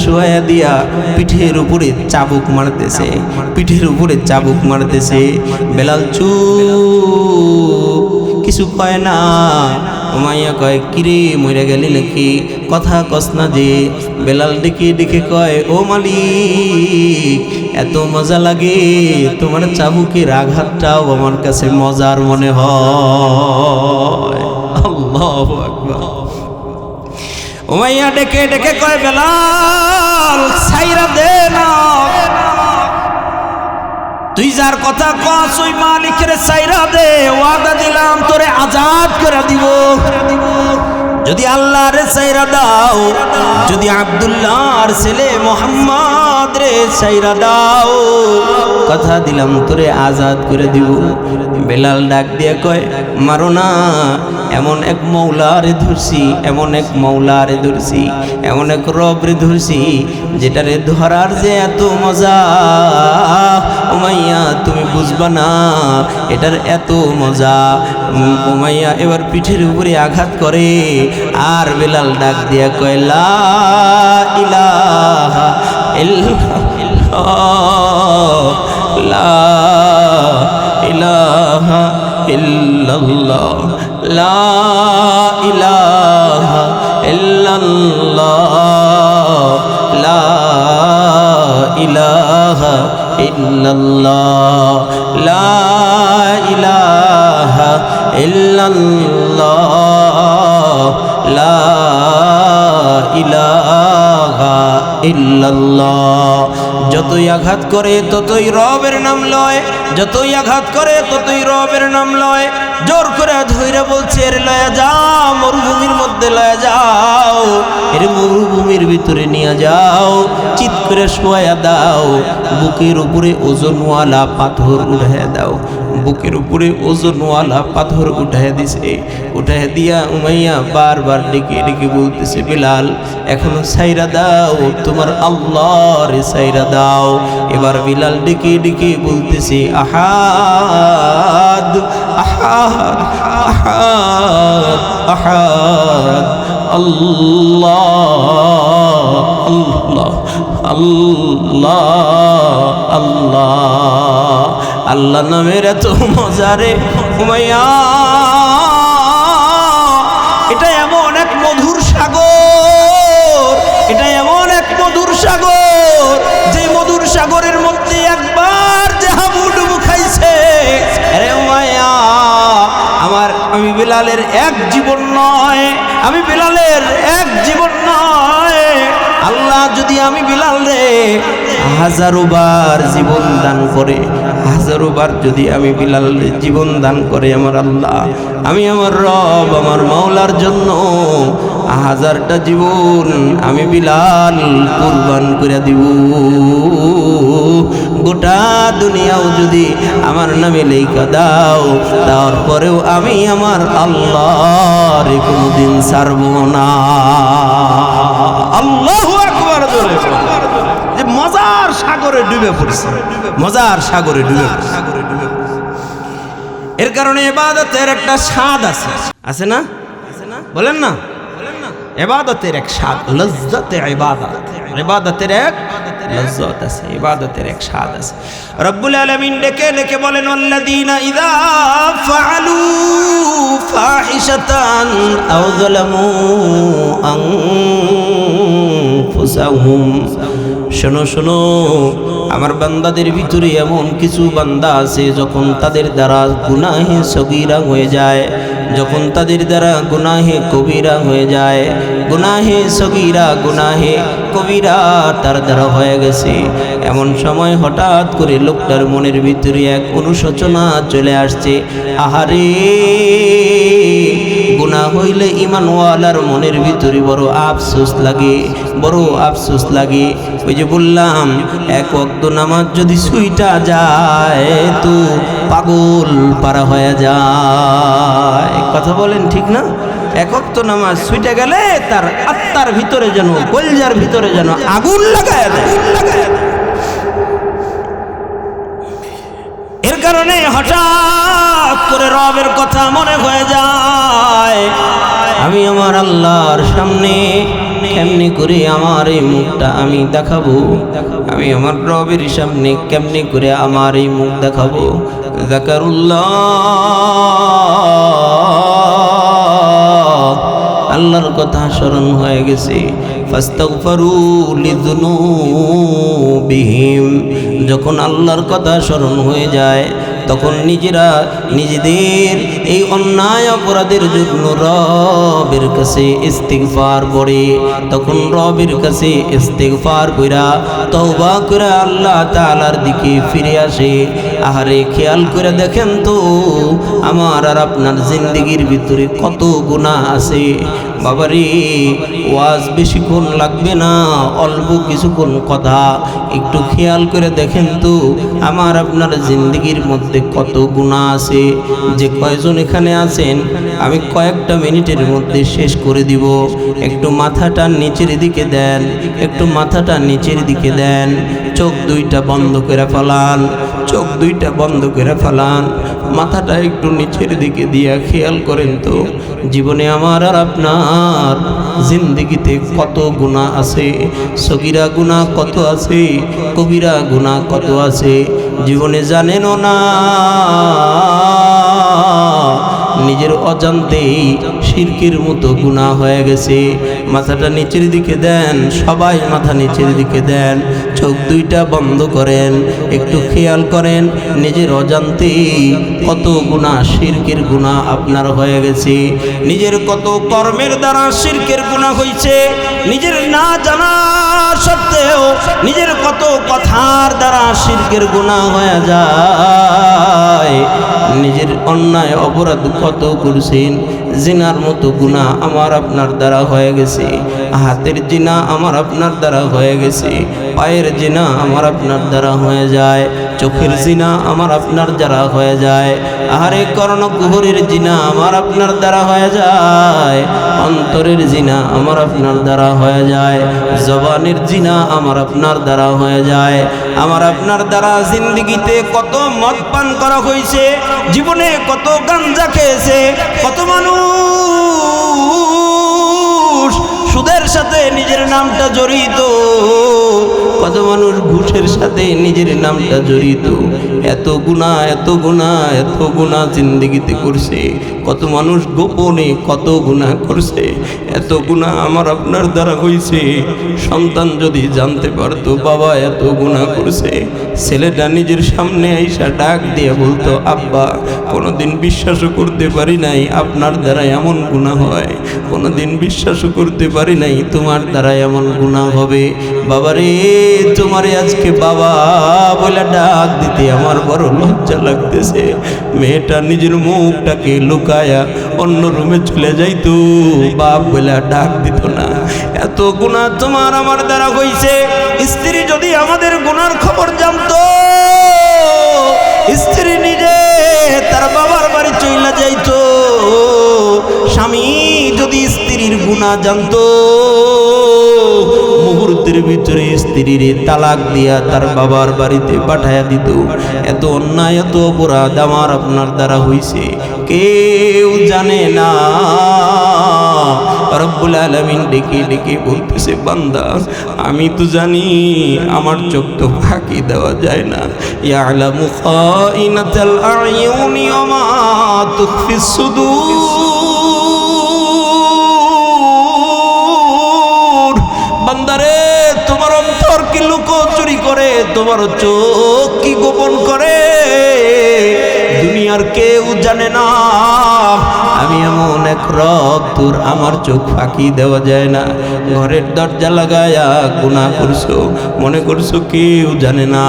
শুয়ায়া দিয়া পিঠের উপরে চাবুক মারতেছে, পিঠের উপরে চাবুক মারতেছে। বেলাল চুপ, কিছু কয় না। উমাইয়া কয়, কিরে মরে গেলি নাকি, কথা কস না যে? বেলাল ডেকে ডেকে কয়, ও মালিক, এত মজা লাগে, তোমার চাবুকের আঘাতটাও আমার কাছে মজার মনে হয়। আল্লাহু আকবার। উমাইয়া ডেকে ডেকে কয়, বেলাল ছাইরা দে না, তুই যার কথা কস ওই মালিকের ছাইরা দে, ওয়াদা দিলাম তোরে আজাদ করে দিব। যদি আল্লাহর ছাইরা দাও, যদি আব্দুল্লাহর ছেলে মোহাম্মদ রে ছাইরা দাও, কথা দিলাম তোরে আজাদ করে দিব। বেলাল ডাক দিয়ে কয়, মারো না, এমন এক মৌলারে ধরছি, এমন এক মৌলারে ধরছি, এমন এক রবরে ধরছি, যেটারে ধরার যে এত মজা উমাইয়া তুমি বুঝবা না, এটার এত মজা। উমাইয়া এবার পিঠের উপরে আঘাত করে, আর বেলাল ডাক দিয়া কয়, লা ইলাহা ইল্লাল্লাহ, লা ইলাহা ইল্লাল্লাহ, লা ইলাহা ইল্লাল্লাহ, লা ইলাহা ইল্লাল্লাহ, লা ইলাহা ইল্লাল্লাহ, লা ইলাহা ইল্লাল্লাহ। যতই আঘাত করে ততই রবের নাম লয়, যতই আঘাত করে ততই রবের নাম লয়। জোর করে ধইরা বলছে, এর লয়া যাও, মরুভূমির মধ্যে লয়া যাও, এর মরুভূমির ভিতরে নিয়ে যাও, চিৎ করে শোয়া দাও, বুকের উপরে ওজনওয়ালা পাথর উঠায় দাও। বুকের উপরে ওজনওয়ালা পাথর উঠায় দিছে, উঠায় দিয়া উমাইয়া বারবার ডেকে ডেকে বলতেছে, বেলাল এখনো ছাইরা দাও, তোমার আল্লাহরে ছাইরা দাও। এবার বিলাল ডেকে ডেকে বলতেছে, আহাদ আহাদ আহাদ আহাদ, আল্লাহ আল্লাহ আল্লাহ আল্লাহ। আল্লাহ নামের এত মজারে উমাইয়া, এটা এমন এক মধুর সাগর, এটা এমন এক মধুর সাগর, যে মধুর সাগরের মধ্যে একবার যে হাবুডুবু খাইছে। আরে উমাইয়া, আমি বেলালের এক জীবন নয়, আমি বেলালের এক জীবন নয়, আল্লাহ যদি আমি বেলাল রে হাজারো বার জীবন দান করে, হাজারো বার যদি আমি বেলাল রে জীবন দান করে আমার আল্লাহ, আমি আমার রব আমার মাওলার জন্য হাজারটা জীবন আমি বেলাল কুরবান করে দিব। গোটা দুনিয়াও যদি আমার নামে লেখা দাও, তারপরেও আমি আমার আল্লাহর কোনদিন ছাড়ব না। আল্লাহু আকবার। যে মজার সাগরে ডুবে পড়ছে, মজার সাগরে ডুবে পড়ছে। এর কারণে ইবাদতের একটা স্বাদ আছে, আছে না? বলেন না, ইবাদতের এক স্বাদ, লজ্জতে ইবাদত, ইবাদতের এক লজ্জত আছে, ইবাদতের এক স্বাদ আছে। রব্বুল আলামিন ডেকে ডেকে বলেন, ওয়াল্লাযীনা ইযা ফাআলু ফাহিশাতান আও যালামু আনফুসাহুম। শোনো শোনো, আমার বান্দাদের ভিতরে এমন কিছু বান্দা আছে, যখন তাদের দ্বারা গুনাহে সগীরা হয়ে যায়, যখন তাদের দ্বারা গুনাহে কবিরা হয়ে যায়, গুনাহে সগীরা গুনাহে কবিরা তার দ্বারা হয়ে গেছে, এমন সময় হঠাৎ করে লোকটার মনের ভিতরে এক অনুশোচনা চলে আসছে। আহারে, গুনাহ হইলে ইমানওয়ালার মনের ভিতরে বড় আফসোস লাগে, বড় আফসোস লাগে। ওই যে বললাম, এক ওয়াক্ত নামাজ যদি ছুইটা যায় তো পাগল পারা হয়ে যায়। কথা বলেন ঠিক না? এক ওয়াক্ত নামাজ ছুইটা গেলে তার আত্মার ভিতরে যেন, কলজার ভিতরে যেন আগুন লাগায় দেয়। এর
কারণে হঠাৎ করে রবের কথা মনে হয়ে যায়, আমি আমার আল্লাহর সামনে কেমনি করে আমার এই মুখটা আমি দেখাবো, আমি আমার রবের সামনে কেমনি করে আমার এই মুখ দেখাবো। যাকারুল্লাহ, আল্লাহর কথা স্মরণ হয়ে গেছে। ফাস্তাগফারু লিযুনুবিহিম, যখন আল্লাহর কথা স্মরণ হয়ে যায় তখন নিজেরা নিজেদের এই অন্যায় অপরাধের জন্য রবের কাছে ইস্তিগফার করে, তখন রবের কাছে ইস্তিগফার কইরা তওবা করে আল্লাহ তাআলার দিকে ফিরে আসে। আহারে খেয়াল করে দেখেন তো আমার আর আপনার জিন্দেগির ভিতরে কত গুনাহ আছে। বাবারে, ওয়াজ বেশিক্ষণ লাগবে না, অল্প কিছুক্ষণ কথা, একটু খেয়াল করে দেখেন তো আমার আপনার জিন্দেগির মধ্যে কত গুনাহ আছে। যে কয়জন এখানে আছেন আমি কয়েকটা মিনিটের মধ্যে শেষ করে দিব। একটু মাথাটা নিচের দিকে দেন, একটু মাথাটা নিচের দিকে দেন, চোখ দুইটা বন্ধ করে ফেলান, চোখ দুইটা বন্ধ করে ফেলান, মাথাটা একটু নিচের দিকে দিয়া খেয়াল করেন তো জীবনে আমার আর আপনার জিন্দেগিতে কত গুনাহ আছে। সগীরা গুনাহ কত আছে, কবিরা গুনাহ কত আছে, জীবনে জানেনও না। নিজের অজান্তেই শিরকের মতো গুনাহ হয়ে গেছে। মাথাটা নিচের দিকে দেন, সবাই মাথা নিচের দিকে দেন, চোখ দুইটা বন্ধ করেন, একটু খেয়াল করেন নিজের অজান্তেই কত গুনাহ, শিরকের গুনাহ আপনার হয়ে গেছে। নিজের কত কর্মের দ্বারা শিরকের গুনাহ হয়েছে, নিজের না জানা সত্ত্বেও নিজের কত কথার দ্বারা শিরকের গুনাহ হয়ে যায়। নিজের অন্যায় অপরাধ কত করছেন, জিনার মতো গুনাহ আমার আপনার দ্বারা হয়ে গেছে, হাতের জিনা আমার আপনার দ্বারা হয়ে গেছে, পায়ের জিনা আমার আপনার দ্বারা হয়ে যায়, চোখের জিনা আমার আপনার দ্বারা হয়ে যায়, আহারে কর্ণকুহরের জিনা আমার আপনার দ্বারা হয়ে যায়, অন্তরের জিনা আমার আপনার দ্বারা হয়ে যায়, জবানের জিনা আমার আপনার দ্বারা হয়ে যায়। আমার আপনার দ্বারা জিন্দেগিতে কত মদ পান করা হয়েছে, জীবনে কত গাঞ্জা খেয়েছে, কত মানুষ সুদের সাথে নিজের নামটা জড়িত, কত মানুষ ঘুষের সাথে নিজের নামটা জড়িত। এত গুনাহ, এত গুনাহ, এত গুনাহ জিন্দেগিতে করছে। কত মানুষ গোপনে কত গুনাহ করছে, এত গুনাহ আমার আপনার দ্বারা হয়েছে। সন্তান যদি জানতে পারতো বাবা এত গুনাহ করছে, ছেলেটা নিজের সামনে আইসা ডাক দিয়ে বলতো, আব্বা কোনোদিন বিশ্বাসও করতে পারি নাই আপনার দ্বারা এমন গুনাহ হয়, কোনোদিন বিশ্বাসও করতে পারি নাই তোমার দ্বারা এমন গুনাহ হবে। বাবারে, তোমারে আজকে বাবা বলে ডাক দিতে আমার বড় লজ্জা লাগতেছে। মেয়েটা নিজের মুখটাকে লুকায়া অন্য রুমে চলে যাইতো, বাপ বলে ডাক দিত না। এত গুনাহ তোমার আমার দ্বারা হইছে। স্ত্রী যদি আমাদের গুনার খবর জানতো, স্ত্রী নিজে তার বাবার বাড়ি চইলা যাইতো। স্বামী যদি স্ত্রীর গুনাহ জানতো, মুহূর্তের ভিতরে স্ত্রীর তালাক দিয়া তার বাবার বাড়িতে পাঠাইয়া দিত। এত অন্যায়, এত অপরাধ আমার আপনার দ্বারা হইছে, কেউ জানে না। রব্বুল আলামিন ডেকে ডেকে বলতেছে, বান্দা আমি তো জানি, আমার চোখ তো ফাঁকি দেওয়া যায় না। ইয়ালামু খাইনাতাল আ'য়ুনি ওয়া মা তুখফিস সুদূর। বান্দারে, তোমার অন্তর কি লুকোচুরি করে, তোমার চোখ কি গোপন করে, দুনিয়ার কেউ জানে না। আমি এমন এক রব, তোর আমার চোখ ফাঁকি দেওয়া যায় না। ঘরের দরজা লাগায়া গুনাহ করছো, মনে করছো কেউ জানে না।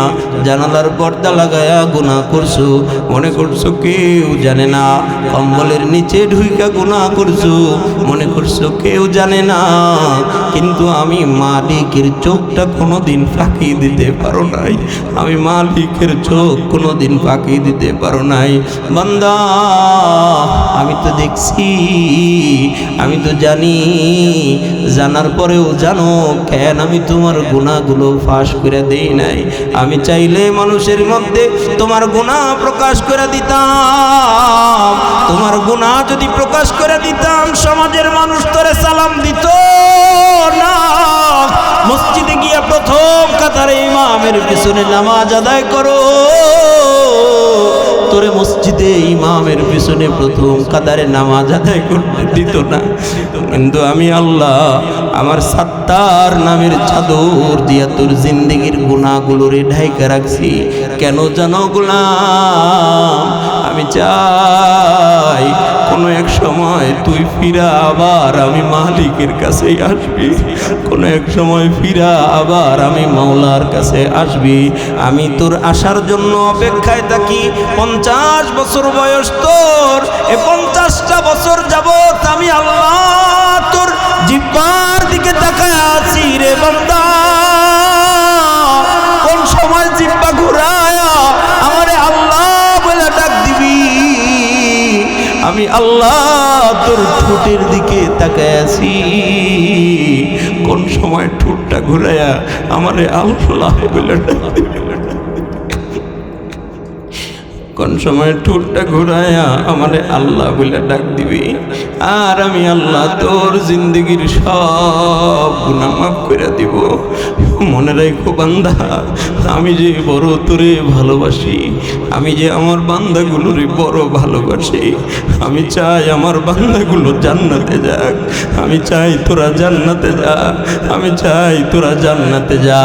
জানালার পর্দা লাগায়া গুনাহ করছো, মনে করছো কেউ জানে না। কম্বলের নিচে ঢুইকা গুনাহ করছো, মনে করছো কেউ জানে না। কিন্তু আমি মালিকের চোখটা কোনোদিন ফাঁকি দিতে পারো নাই, আমি মালিকের চোখ কোনোদিন ফাঁকি দিতে পারো নাই। বান্দা, আমি তো দেখি
সি আমি তো জানি, জানার পরেও জানো কেন আমি তোমার গুনাহগুলো ফাঁস করে দেই নাই। আমি চাইলে মানুষের মধ্যে তোমার গুনাহ প্রকাশ করে দিতাম, তোমার গুনাহ যদি প্রকাশ করে দিতাম সমাজের মানুষ তোরে সালাম দিত না। মসজিদে গিয়া প্রথম কাতারে ইমামের পিছনে নামাজ আদায় করো, তোরে মসজিদে ইমামের পিছনে প্রথম কাতারে নামাজ আদায় করতে দিত না। কিন্তু আমি আল্লাহ আমার সাত্তার নামের চাদর দিয়া তোর জিন্দেগির গুনাহগুলোরে ঢাইকা রাখছি। কেন জানো গোলাম, আমি চাই কোনো এক সময় তুই ফিরা আবার আমি মালিকের কাছে আসবি, কোনো এক সময় ফিরা আবার আমি মাওলার কাছে আসবি। আমি তোর আসার জন্য অপেক্ষায় থাকি। 50 বছর বয়স তোর, এই 50টা বছর যাবত আমি আল্লাহ তোর জিহ্বার দিকে তাকায় আছি রে বান্দা। কোন সময় জিহ্বা ঘুরায়া আমারে আল্লাহ বলে ডাক দিবি? আমি আল্লাহ তোর ঠোঁটের দিকে তাকায় আছি। কোন সময় ঠোঁটটা ঘুরায়া আমারে আল্লাহ বলে ডাক দিবি? কোন সময় ঠোঁটটা ঘুরায়া আমারে আল্লাহ বলে ডাক দিবি? আর আমি আল্লাহ তোর জিন্দগির সব গুনাহ মাফ করে দিব। মনে রাখো বান্দা, আমি যে বড় তোরে ভালোবাসি, আমি যে আমার বান্দাগুলোরে বড় ভালোবাসি। আমি চাই আমার বান্দাগুলো জান্নাতে যাক, আমি চাই তোরা জান্নাতে যা, আমি চাই তোরা জান্নাতে যা।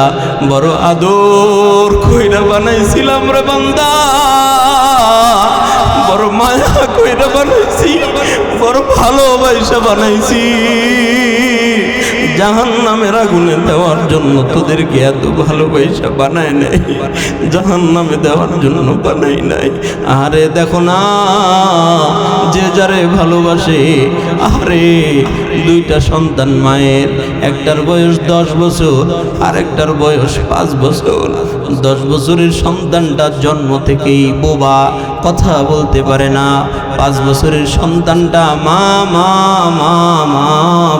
বড় আদর কইরা বানাইছিলাম রে বান্দা, বড় মায়া কইরা বানাইছি, বড় ভালোবাসা বানাইছি। জাহান্নামের আগুনে দেওয়ার জন্য তোদেরকে এত ভালোবাসা বানায় নাই, জাহান্নামে দেওয়ার জন্য বানাই নাই। আরে দেখো না, যে যারে ভালোবাসে। আরে দুইটা সন্তান মায়ের, একটার বয়স 10 বছর আর একটার বয়স 5 বছর। 10 বছরের সন্তানটা জন্ম থেকেই বোবা, কথা বলতে পারে না। 5 বছরের সন্তানটা মা মা মা মা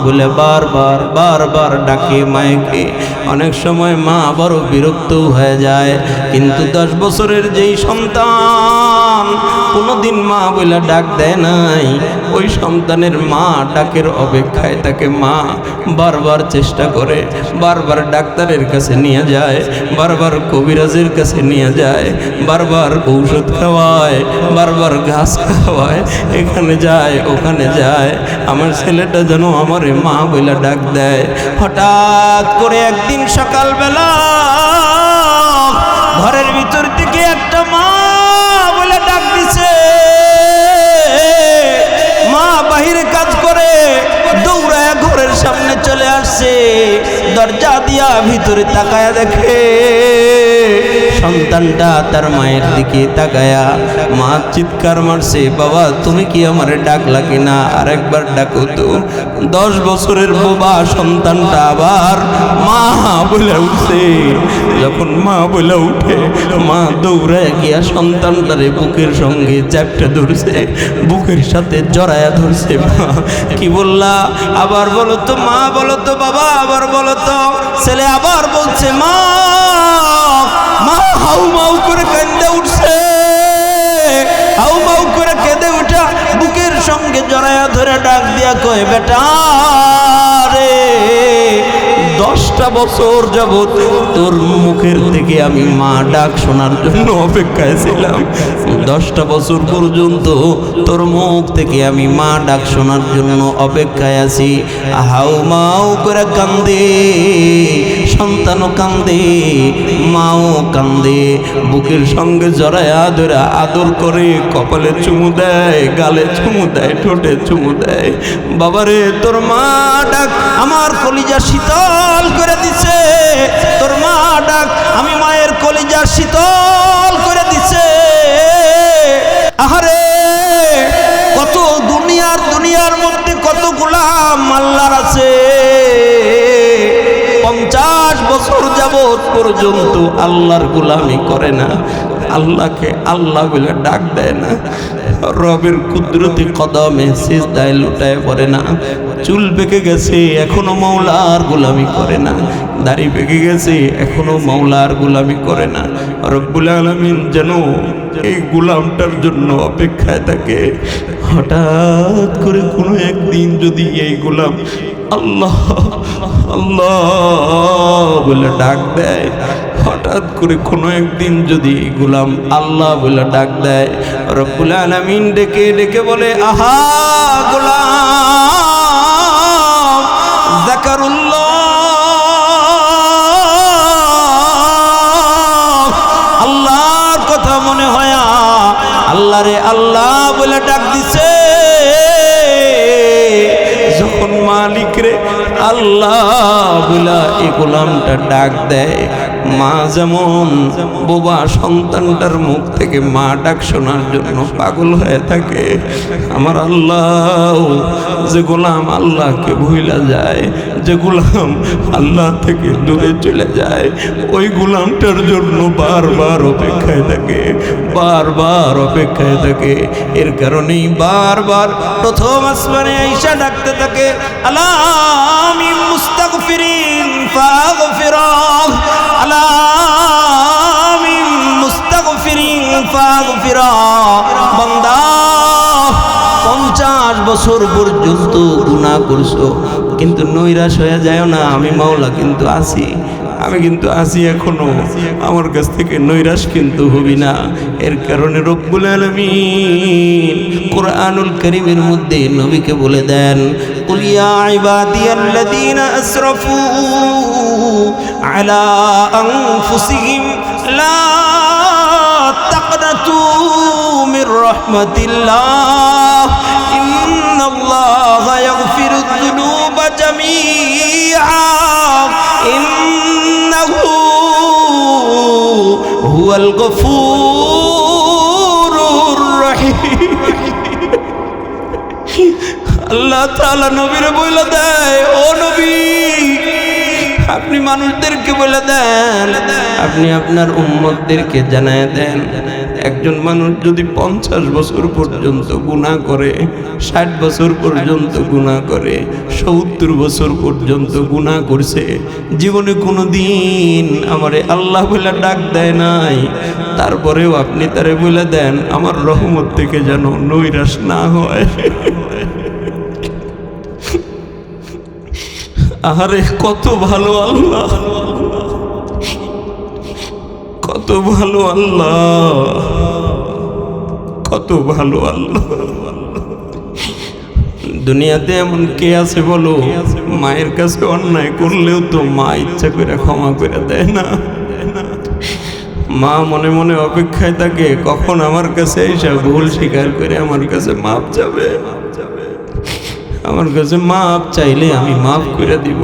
বলে বারবার বারবার ডাকে মায়েকে। অনেক সময় মা বড় বিরক্ত হয়ে যায়, কিন্তু 10 বছরের যেই সন্তান কোনোদিন মা বলে ডাক দেয় নাই, ওই সন্তানের মা ডাকের অপেক্ষায় তাকে মা বারবার চেষ্টা করে, বারবার ডাক্তারের কাছে নিয়ে যায়, বারবার কবিরাজের কাছে নিয়ে যায়, বারবার ঔষধ খাওয়ায়, বারবার ঘাস খাওয়ায়, এখানে যায় ওখানে যায়। আমার ছেলেটা যেন আমারে মা বলে ডাক দেয়। হঠাৎ করে একদিন সকালবেলা ঘরের ভিতর থেকে একটা মা বলে ডাক দিছে। মা বাহিরে কাজ করে, দৌড়ায় ঘরের সামনে চলে আসছে। দরজা দিয়া ভিতরে তাকায়া দেখে সন্তানটা তার মায়ের দিকে তাকায়া। মা চিৎকার মারছে, বাবা তুমি কি আমারে ডাকলা কিনা? আরেকবার ডাকো তো। 10 বছরের বোবা সন্তানটা আবার মা বলে উঠছে। যখন মা বলে উঠে, মা দৌড়ায় গিয়া সন্তানটারে বুকের সঙ্গে চ্যাপটে ধরছে, বুকের সাথে জড়ায়া ধরছে। মা কি বললা? আবার বলো তো মা, বলো তো বাবা, আবার বলো তো। ছেলে আবার বলছে মা মা। হাউ মাউ করে কেঁদে উঠছে, হাউ মাউ করে কেঁদে উঠা বুকের সঙ্গে জড়ায়া ধরে ডাক দিয়া কয়, বেটা রে 10টা বছর যাবত তোর মুখের থেকে আমি মা ডাক শোনার জন্য অপেক্ষায় ছিলাম। 10টা বছর পর্যন্ত তোর মুখ থেকে আমি মা ডাক শোনার জন্য অপেক্ষায় আছি। হাউ মাউ করে কান্দে, সন্তানও কান্দে, মাও কান্দে। বুকের সঙ্গে জড়ায়া ধরে আদর করে, কপালে চুমু দেয়, গালে চুমু দেয়, ঠোঁটে চুমু দেয়। বাবারে তোর মা ডাক আমার কলিজা শীতল করে দিছে, তোর মা ডাক আমি মায়ের কলিজা শীতল করে দিছে। আহারে কত দুনিয়ার মধ্যে কত গোলাম আল্লাহর আছে। 50 বছর যাবত পর্যন্ত আল্লাহর গোলামি করে না, আল্লাহকে আল্লাহ বলে ডাক দেয় না, রবের কুদরতি কদমে সিজদায় লুটায় পড়ে না, চুল পেকে গেছে এখনো মাওলার গোলামি করে না, দাড়ি পেকে গেছে এখনো মাওলার গোলামি করে না, রব্বুল আলামিন যেন এই গোলামটার জন্য অপেক্ষায় থাকে। হঠাৎ করে কোনো একদিন যদি এই গোলাম আল্লাহ আল্লাহ বলে ডাক দেয়, হঠাৎ করে কোনো একদিন যদি গোলাম আল্লাহ বলে ডাক দেয়, রব্বুল আলামিন ডেকে ডেকে বলে, আহা গোলাম যাকারুল্লাহ, আল্লাহর কথা মনে হয়, আল্লাহ রে আল্লাহ বলে ডাক দিছে। যখন মালিক রে আল্লাহ বলে এই গোলামটা ডাক দেয়, মা যেমন বোবা সন্তানটার মুখ থেকে মা ডাক শোনার জন্য পাগল হয়ে থাকে, আমার আল্লাহ যে গোলাম আল্লাহকে ভুলা যায়, যে গোলাম আল্লাহ থেকে দূরে চলে যায়, ওই গোলামটার জন্য বারবার অপেক্ষায় থাকে, বারবার অপেক্ষায় থাকে। এর কারণেই বারবার প্রথম আসমানে আইসা ডাকতে থাকে, আলামি মুস্তাগফিরিন ফাগফিরাহ, আলামি মুস্তাগফিরিন ফাগফিরাহ। বান্দা 50 বছর পর্যন্ত গুনাহ করছো, কিন্তু নৈরাশ হয়ে যায় না, আমি মাওলা কিন্তু আছি, আমি কিন্তু আছি এখনো, আমার কাছ থেকে নৈরাশ কিন্তু হবি না। এর কারণে রব্বুল আলামিন কুরআনুল কারীমের মধ্যে নবীকে বলে দেন, কুল ইয়া ইবাদিয়াল্লাযীনা আসরাফু আলা আনফুসিহিম লা তাকনাতু মির রাহমাতিল্লাহ, ইন্নাল্লাহা ইয়াগফিরুয যুনুবা জামিআ, ইন্নাহু হুয়াল গফুরুর রহিম। আল্লাহ তাআলা নবীর বলে দেয়, ও নবী আপনি মানুষদেরকে বলে দেন, আপনি আপনার উম্মতদেরকে জানায় দেন, একজন মানুষ যদি 50 বছর পর্যন্ত গুনাহ করে, 60 বছর পর্যন্ত গুনাহ করে, 70 বছর পর্যন্ত গুনাহ করছে, জীবনে কোনো দিন আমারে আল্লাহ বলে ডাক দেয় নাই, তারপরেও আপনি তারে বলে দেন আমার রহমত থেকে যেন নৈরাশ না হয়। আরে কত ভালো আল্লাহ, কত ভালো আল্লাহ, কত ভালো আল্লাহ। দুনিয়াতে এমন কে আছে বলো, মায়ের কাছে অন্যায় করলেও তো মা ইচ্ছা করে ক্ষমা করে দেয় না। মা মনে মনে অপেক্ষায় থাকে কখন আমার কাছে এসে ভুল স্বীকার করে আমার কাছে মাপ যাবে, আমার কাছে মাপ চাইলে আমি মাফ করে দিব।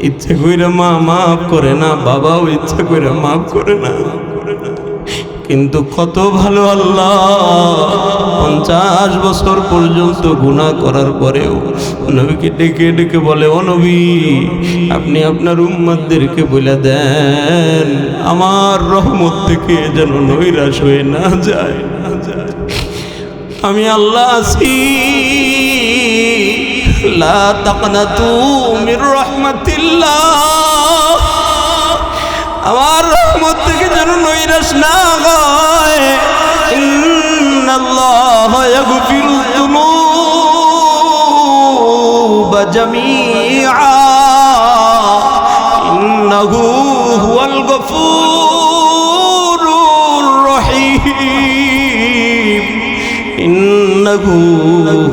ইচ্ছে করে মা মাফ করে না, বাবাও ইচ্ছা করে মাফ করে না, কিন্তু কত ভালো আল্লাহ, 50 বছর পর্যন্ত গুনাহ করার পরেও নবীকে ডেকে ডেকে বলে, ও নবী আপনি আপনার উম্মতদেরকে বলে দেন আমার রহমত থেকে যেন নৈরাশ হয়ে না যায়, আমি আল্লাহ আছি, লা তাকনাতু মির রাহমাতিল্লাহ, আমার রহমত থেকে যেন নৈরাশ না হয়। ইন্নাল্লাহা ইয়াগফিরুয যুনুবা জামিআ, ইন্নাহু হুয়াল গফুরুর রহিম, ইন্নাহু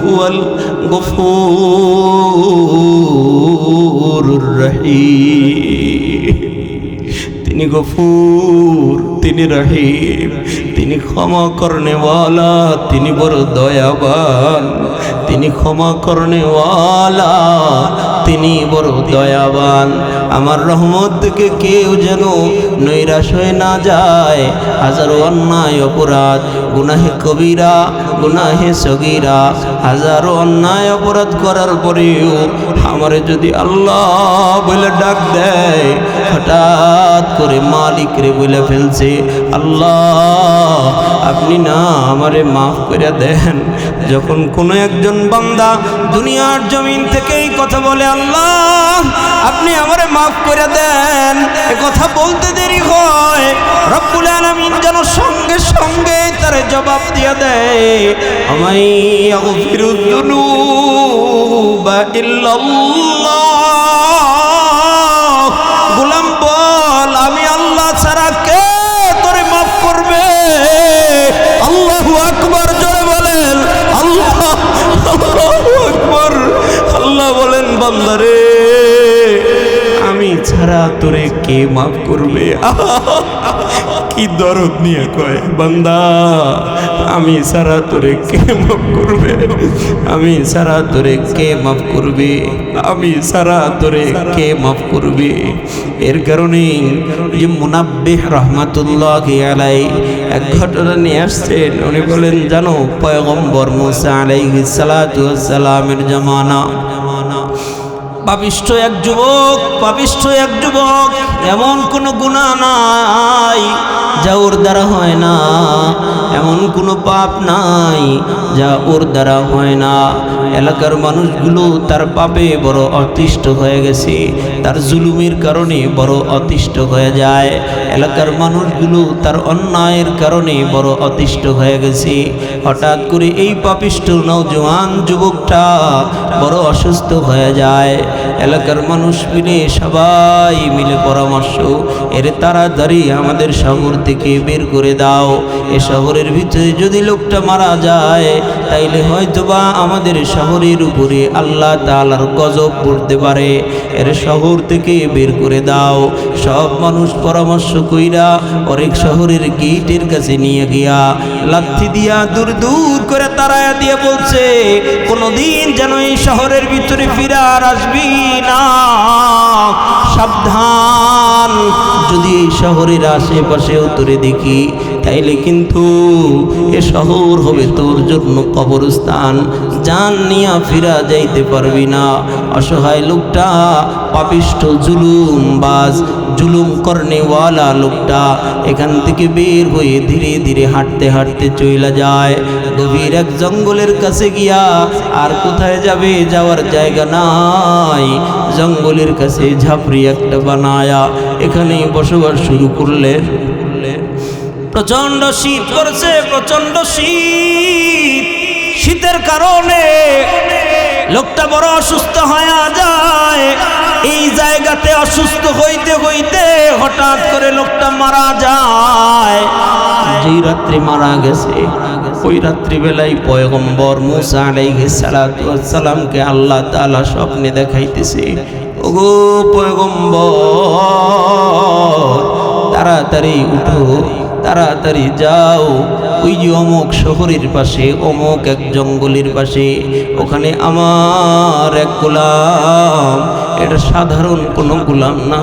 হুয়াল গফুরুর রহিম। তিনি গফুর, তিনি রহিম, তিনি ক্ষমা করনেওয়ালা, তিনি বড় দয়াবান, তিনি ক্ষমা করনেওয়ালা, তিনি বড় দয়াবান। আমার রহমত থেকে কেউ যেন নৈরাশ হয়ে না যায়। হাজারো অন্যায় অপরাধ, গুনাহে কবিরা, গুনাহে সগীরা, হাজারো অন্যায় অপরাধ করার পরেও আমারে যদি আল্লাহ বলে ডাক দেয়, হঠাৎ করে মালিক রে বলে ফেলছে, আল্লাহ আপনি না আমারে মাফ করে দেন। যখন কোনো একজন বান্দা দুনিয়ার জমিন থেকে এই কথা বলে, আল্লাহ আপনি আমারে মাফ করে দেন, এ কথা বলতে দেরি হয়, রব্বুল আলামিন যেন সঙ্গে সঙ্গে তার জবাব দিয়ে দেয়, আমাই ইয়াগফিরুদ যুনুবা ইল্লাল্লাহ। গোলাম বল, আমি আল্লাহ ছাড়া কে তোরে মাফ করবে? আল্লাহু আকবার, জোরে বলেন আল্লাহ, আল্লাহু আকবার। আল্লাহ বলেন, বান্দারে আমি ছাড়া তোরে কে মাফ করবে? কি দরদ নিয়ে কয়, বান্দা আমি ছাড়া তোরে কে মাফ করবে? আমি ছাড়া তোরে কে মাফ করবে? আমি ছাড়া তোরে কে মাফ করবে? এর কারণে যে মুনাব্বিহ রহমাতুল্লাহি আলাইহি এক ঘটনা নিয়ে আসছেন। উনি বলেন, জানো পয়গম্বর মুসা আলাইহিস সালাতু ওয়াস সালামের জামানা পাপিষ্ঠ এক যুবক, এমন কোনো গুনাহ নাই যা ওর দ্বারা হয় না, এমন কোনো পাপ নাই যা ওর দ্বারা হয় না। এলাকার মানুষগুলো তার পাপে বড় অতিষ্ঠ হয়ে গেছে, তার জুলুমের কারণে বড় অতিষ্ঠ হয়ে যায়। এলাকার মানুষগুলো তার অন্যায়ের কারণে বড় অতিষ্ঠ হয়ে গেছে। হঠাৎ করে এই পাপিষ্ঠ নওজোয়ান যুবকটা বড় অসুস্থ হয়ে যায়। এলাকার মানুষ মিলে, সবাই মিলে পরামর্শ, এর তাড়াতাড়ি আমাদের শহর থেকে বের করে দাও। এ শহরের ভিতরে যদি লোকটা মারা যায়, তাইলে হয়তোবা আমাদের শহরের উপরে আল্লাহ তাআলার গজব পড়তে পারে, এর শহর থেকে বের করে দাও। সব মানুষ পরামর্শ কইরা অনেক শহরের গেটের কাছে নিয়ে গিয়া লাথি দিয়া দূর দূর করে তাড়ায়া দিয়ে বলছে, কোনোদিন যেন এই শহরের ভিতরে ফিরে আর আসবি না, সাবধান। যদি এই শহরের আশেপাশেও তোরে দেখি, তাইলে কিন্তু এ শহর হবে তোর জন্য কবরস্থান, জান নিয়া ফিরা যাইতে পারবি না। অসহায় লোকটা, পাপিষ্ঠ জুলুমবাজ, জুলুম করনেওয়ালা লোকটা এখান থেকে বের হয়ে ধীরে ধীরে হাঁটতে হাঁটতে চলে যায় গভীর এক জঙ্গলের কাছে গিয়া। আর কোথায় যাবে, যাওয়ার জায়গা নাই, জঙ্গলের কাছে ঝাপড়ি একটা বানায়া এখানে বসবাস শুরু করলেন। প্রচন্ড শীত করছে, প্রচন্ড শীতের কারণে লোকটা বড় অসুস্থ হয়ে যায়। এই জায়গাতে অসুস্থ হইতে হইতে হঠাৎ করে লোকটা মারা যায়। যেই রাত্রে মারা গেছে, ওই রাত্রিবেলায় পয়গম্বর মুসা আলাইহিস সালাতু ওয়াস সালামকে আল্লাহ তাআলা স্বপ্নে দেখাইতেছে, ওগো পয়গম্বর, তাড়াতাড়ি উঠো, তাড়াতাড়ি যাও, ওই যে অমুক শহরের পাশে, অমুক এক জঙ্গলের পাশে, ওখানে আমার এক গোলাম, এটা সাধারণ কোনো গোলাম না,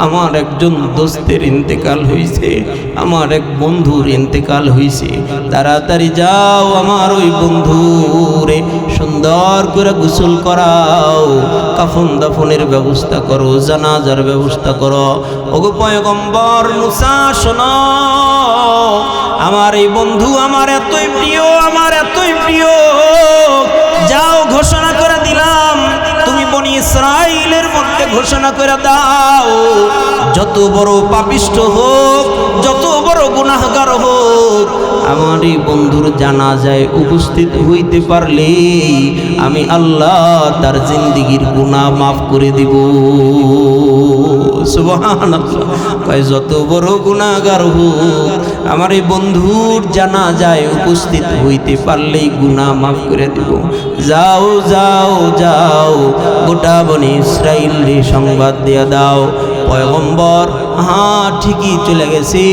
আমার একজন দোস্তের ইন্তেকাল হয়েছে, আমার এক বন্ধুর ইন্তেকাল হয়েছে। তাড়াতাড়ি যাও, আমার ওই বন্ধুরে সুন্দর করে গোসল করাও, কাফন দাফনের ব্যবস্থা করো, জানাজার ব্যবস্থা করো। ওগো পয়গম্বর মুসা, শোনো, আমার এই বন্ধু আমার এতই প্রিয়, আমার এতই প্রিয়, যাও ঘোষণা করে দিলাম, তুমি বনি ইসরাইলের মধ্যে ঘোষণা করে দাও, যত বড় পাপিষ্ঠ হোক, যত বড় গুনাহগার হোক, আমার এই বন্ধুর জানাজায় উপস্থিত হইতে পারলে আমি আল্লাহ তার জিন্দেগীর গুনাহ মাফ করে দিব। সুবহানাল্লাহ। কয় যত বড় গুনাহগার হোক, আমার এই বন্ধুর জানাজায় উপস্থিত হইতে পারলেই গুনাহ মাফ করে দিব। যাও যাও যাও, গোটা বনি ইসরাইলরে সংবাদ দিয়া দাও। পয়গম্বর হ্যাঁ ঠিকই চলে গেছে।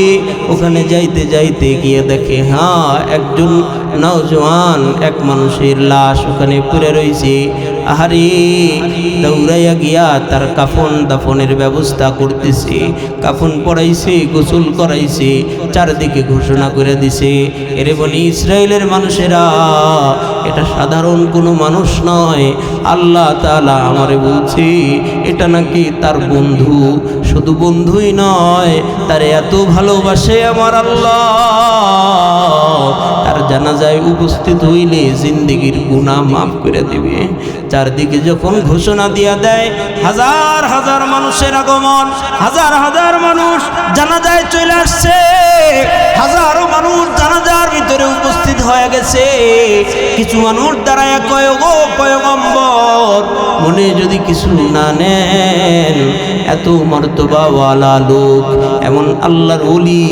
ওখানে যাইতে যাইতে গিয়ে দেখে হ্যাঁ একজন নওজোয়ান এক মানুষের লাশ ওখানে পড়ে রয়েছে। আহারে দৌড়াইয়া গিয়া তার কাফন দাফনের ব্যবস্থা করতেছে, কাফন পরাইছে, গোসল করাইছে, চারদিকে ঘোষণা করে দিছে, এরে বনি ইসরায়েলের মানুষেরা, এটা সাধারণ কোনো মানুষ নয়। আল্লাহ তাআলা আমারে বলছে এটা নাকি তার বন্ধু, শুধু বন্ধুই নয়, তার এত ভালোবাসে আমার আল্লাহ, তার জানাজায় উপস্থিত হইলে জিন্দেগির গুনাহ মাফ করে দিবে। চারদিকে যখন ঘোষণা দিয়া দেয়, হাজার হাজার মানুষের আগমন, হাজার হাজার মানুষ জানাজায় চলে আসছে, হাজারো মানুষ জানাজার ভিতরে উপস্থিত হয়ে গেছে। কিছু মানুষ দাঁড়ায় কয়, ও পয়গম্বর, মনে যদি কিছু না নেন, এত মর্তবাওয়ালা লোক, এমন আল্লাহর ওলি,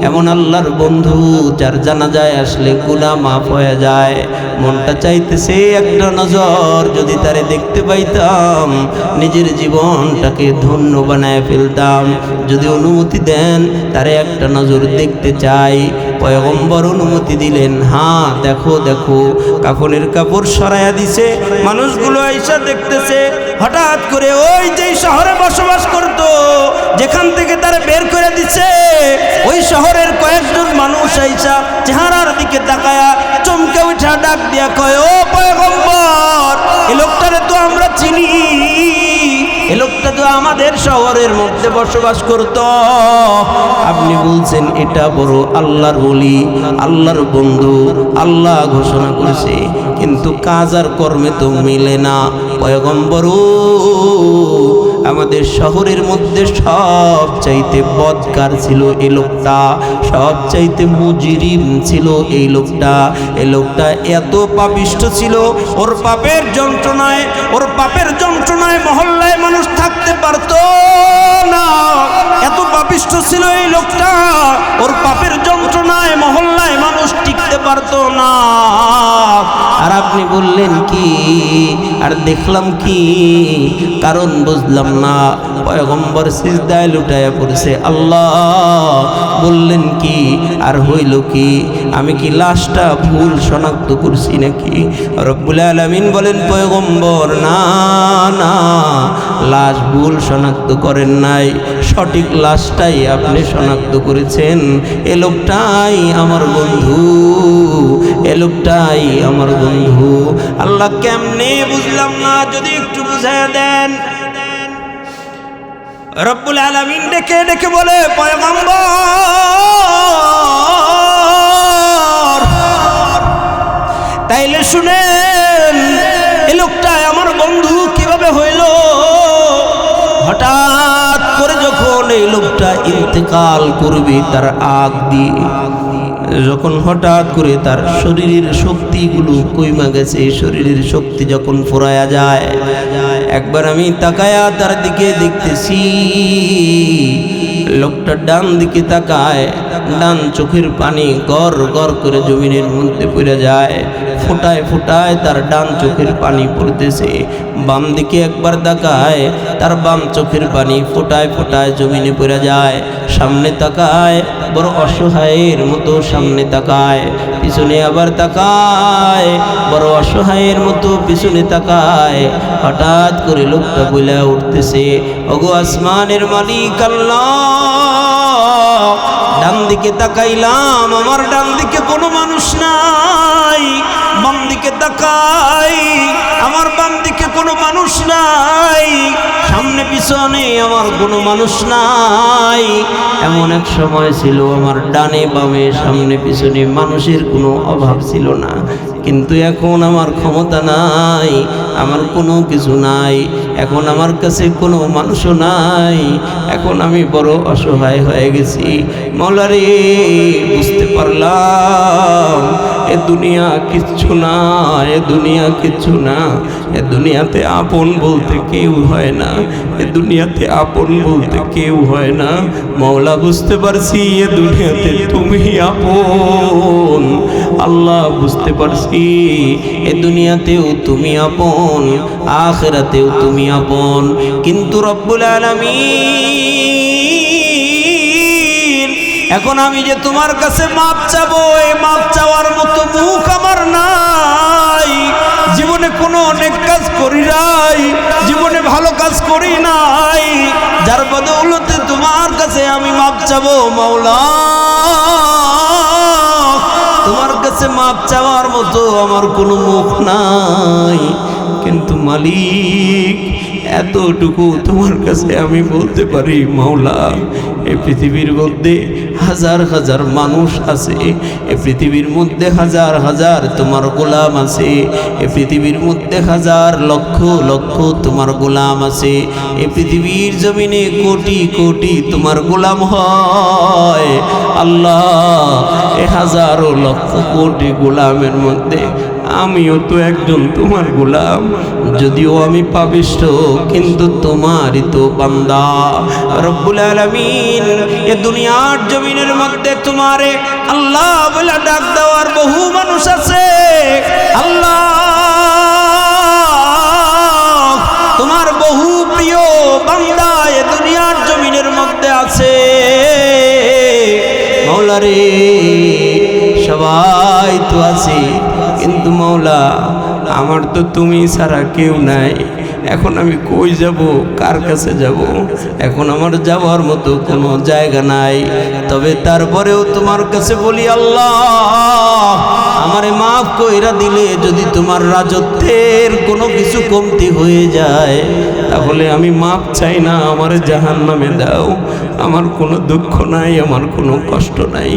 এমন আল্লাহর বন্ধু, যার জানাজায় আসলে গুনাহ মাফ হয়ে যায়, মনটা চাইতেছে একটা নজর যদি তারে দেখতে পাইতাম, নিজের জীবনটাকে ধন্য বানায় ফেলতাম। যদি অনুমতি দেন, তারে একটা নজর দেখতে চাই। পয়গম্বর অনুমতি দিলেন। হ্যাঁ, দেখো দেখো, কাফনের কাপড় সরাইয়া দিছে, মানুষগুলো আইসা দেখতেছে। হঠাৎ করে ওই যে শহরে বসবাস করত, যেখান থেকে তারা বের করে দিছে, ওই শহরের কয়েকজন মানুষ আইসা চেহারার দিকে তাকায়া চমকে উঠা ডাক দিয়া কয়, ও পয়গম্বর, এই লোকটারে তো আমরা চিনি, এ লোকটা তো আমাদের শহরের মধ্যে বসবাস করত। আপনি বলছেন এটা বড় আল্লাহর ওলি, আল্লাহর বন্ধু, আল্লাহ ঘোষণা করেছে, কিন্তু কাজ আর কর্মে তো মিলে না। পয়গম্বর, আমাদের শহরের মধ্যে সব চাইতে বদকার ছিল এই লোকটা, সব চাইতে মুজরিম ছিল এই লোকটা। এই লোকটা এত পাপিষ্ঠ ছিল, ওর পাপের যন্ত্রণায়, ওর পাপের যন্ত্রণায় মহল্লায় মানুষ থাকতে পারত না, এত পাপিষ্ঠ ছিল এই লোকটা, ওর পাপের যন্ত্রণায় মহল্লায় মানুষ টিকতে পারত না। আর আপনি বললেন কি, আর দেখলাম কি, কারণ বুঝলাম না। পয়গম্বর সিজদায় লুটাইয়া পড়ছে। আল্লাহ বললেন কি, আর হইল কি, আমি কি লাশটা ভুল শনাক্ত করছি নাকি? রব্বুল আলামিন বলেন, পয়গম্বর, না না, লাশ ভুল শনাক্ত করেন নাই, সঠিক লাশটাই আপনি শনাক্ত করেছেন। এ লোকটাই আমার বন্ধু, এ লোকটাই আমার বন্ধু। আল্লাহ কেমনে বুঝলাম না, যদি একটু বুঝাইয়া দেন। রব্বুল আলামিন ডেকে ডেকে বলে, পয়গম্বর, তাইলে শুনেন, এই লোকটাই আমার বন্ধু কিভাবে হইল? হঠাৎ করে যখন এই লোকটা ইন্তেকাল করবে তার আগ দিয়ে, যখন হঠাৎ করে তার শরীরের শক্তিগুলো কইমা গেছে, শরীরের শক্তি যখন ফুরায়া যায়, একবার আমি তাকায়া তার দিকে দেখতেছি, লোকটা ডান দিকে তাকায়, ডান চোখের পানি গর গর করে জমিনের মধ্যে পড়ে যায়, ফোটায় ফোটায় তার ডান চোখের পানি পড়তেছে। বাম দিকে একবার তাকায়, তার বাম চোখের পানি ফোটায় ফোটায় জমিনে পড়ে যায়। সামনে তাকায়, বড় অসহায়ের মতো সামনে তাকায়, পিছনে আবার তাকায়, বড় অসহায়ের মতো পিছনে তাকায়। হঠাৎ করে লোকটা বইলা উঠতেছে, ওগো আসমানের মালিক আল্লাহ, ডান দিকে তাকাইলাম, আমার ডান দিকে কোনো মানুষ নাই, বাম দিকে তাকাই, আমার বাম দিকে কোনো মানুষ নাই, সামনে পিছনে আমার কোনো মানুষ নাই। এমন এক সময় ছিল আমার ডানে বামে সামনে পিছনে মানুষের কোনো অভাব ছিল না, কিন্তু এখন আমার ক্ষমতা নাই, আমার কোনো কিছু নাই, এখন আমার কাছে কোনো মানুষও নাই, এখন আমি বড় অসহায় হয়ে গেছি। মওলা রে, বুঝতে পারলাম এ দুনিয়া কিচ্ছু না, এ দুনিয়া কিচ্ছু না, এ দুনিয়াতে আপন বলতে কেউ হয় না, এ দুনিয়াতে আপন বলতে কেউ হয় না। মওলা, বুঝতে পারছি এ দুনিয়াতে তুমি আপন। আল্লাহ, বুঝতে পারছি এ দুনিয়াতেও তুমি আপন, আখিরাতেও তুমি আপন। কিন্তু রব্বুল আলামিন, এখন আমি যে তোমার কাছে মাপ চাবো, এই মাপ চাওয়ার মতো মুখ আমার নাই, জীবনে কোনো অনেক কাজ করি নাই, জীবনে ভালো কাজ করি নাই, যার বদৌলতে তোমার কাছে আমি মাপ চাবো মাওলা। তোমার কাছে মাপ চাওয়ার মতো আমার কোনো মুখ নাই, কিন্তু মালিক এতটুকু তোমার কাছে আমি বলতে পারি মাওলা, এই পৃথিবীর মধ্যে হাজার হাজার মানুষ আছে, এই পৃথিবীর মধ্যে হাজার হাজার তোমার গোলাম আছে, এই পৃথিবীর মধ্যে হাজার লক্ষ লক্ষ তোমার গোলাম আছে, এই পৃথিবীর জমিনে কোটি কোটি তোমার গোলাম হয়। আল্লাহ, এ হাজারো লক্ষ কোটি গোলামের মধ্যে আমিও তো একজন তোমার গোলাম, যদিও আমি পাপিষ্ঠ, কিন্তু তোমারই তো বান্দা। রব্বুল আলামিন, এ দুনিয়ার জমিনের মধ্যে তোমারে আল্লাহ বলে ডাক দেওয়ার বহু মানুষ আছে। আল্লাহ, তোমার বহু প্রিয় বান্দা এ দুনিয়ার জমিনের মধ্যে আছে। মাওলা রে, সবাই তো আছে, কিন্তু মাওলা আমার তো তুমি ছাড়া কেউ নাই। এখন আমি কই যাব, কার কাছে যাব? এখন আমার যাওয়ার মতো কোনো জায়গা নাই। তবে তারপরেও তোমার কাছে বলি, আল্লাহ আমারে মাফ কইরা দিলে যদি তোমার রাজত্বের কোনো কিছু কমতি হয়ে যায়, তাহলে আমি মাফ চাই না, আমার জাহান্নামে দাও। আমার কোনো দুঃখ নাই, আমার কোনো কষ্ট নাই,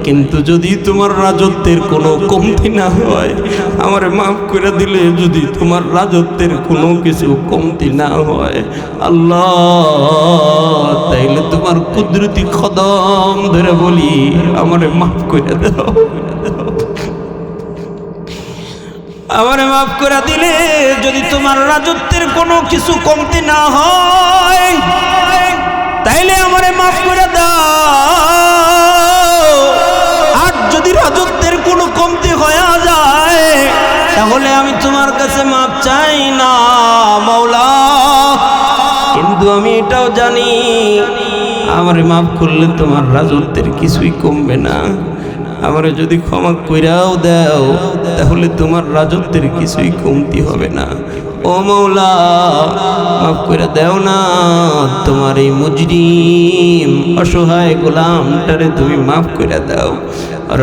কিন্তু যদি তোমার রাজত্বের কোনো কমতি না হয়, আমারে মাফ করে দিলে যদি তোমার রাজত্বের কোনো কিছু কমতি না হয়, আল্লাহ তাইলে তোমার কুদরতি কদম ধরে বলি, আমারে মাফ করে দাও। আমারে মাফ করে দিলে যদি তোমার রাজত্বের কোনো কিছু কমতি না হয়, তাইলে আমারে মাফ করে দাও। আর যদি রাজত্বের কোনো কমতি হয়ে যায়, তাহলে আমি তোমার কাছে মাফ চাই না মাওলা। কিন্তু আমি এটাও জানি, আমারে মাফ করলে তোমার রাজত্বের কিছুই কমবে না। আমারে যদি ক্ষমা কইরাও দাও, তাহলে তোমার রাজত্বের কিছুই কমতি হবে না। ও মাওলা, মাফ করে দাও না, তোমার এই মুজরিম অসহায় গোলামটারে তুমি মাফ করে দাও।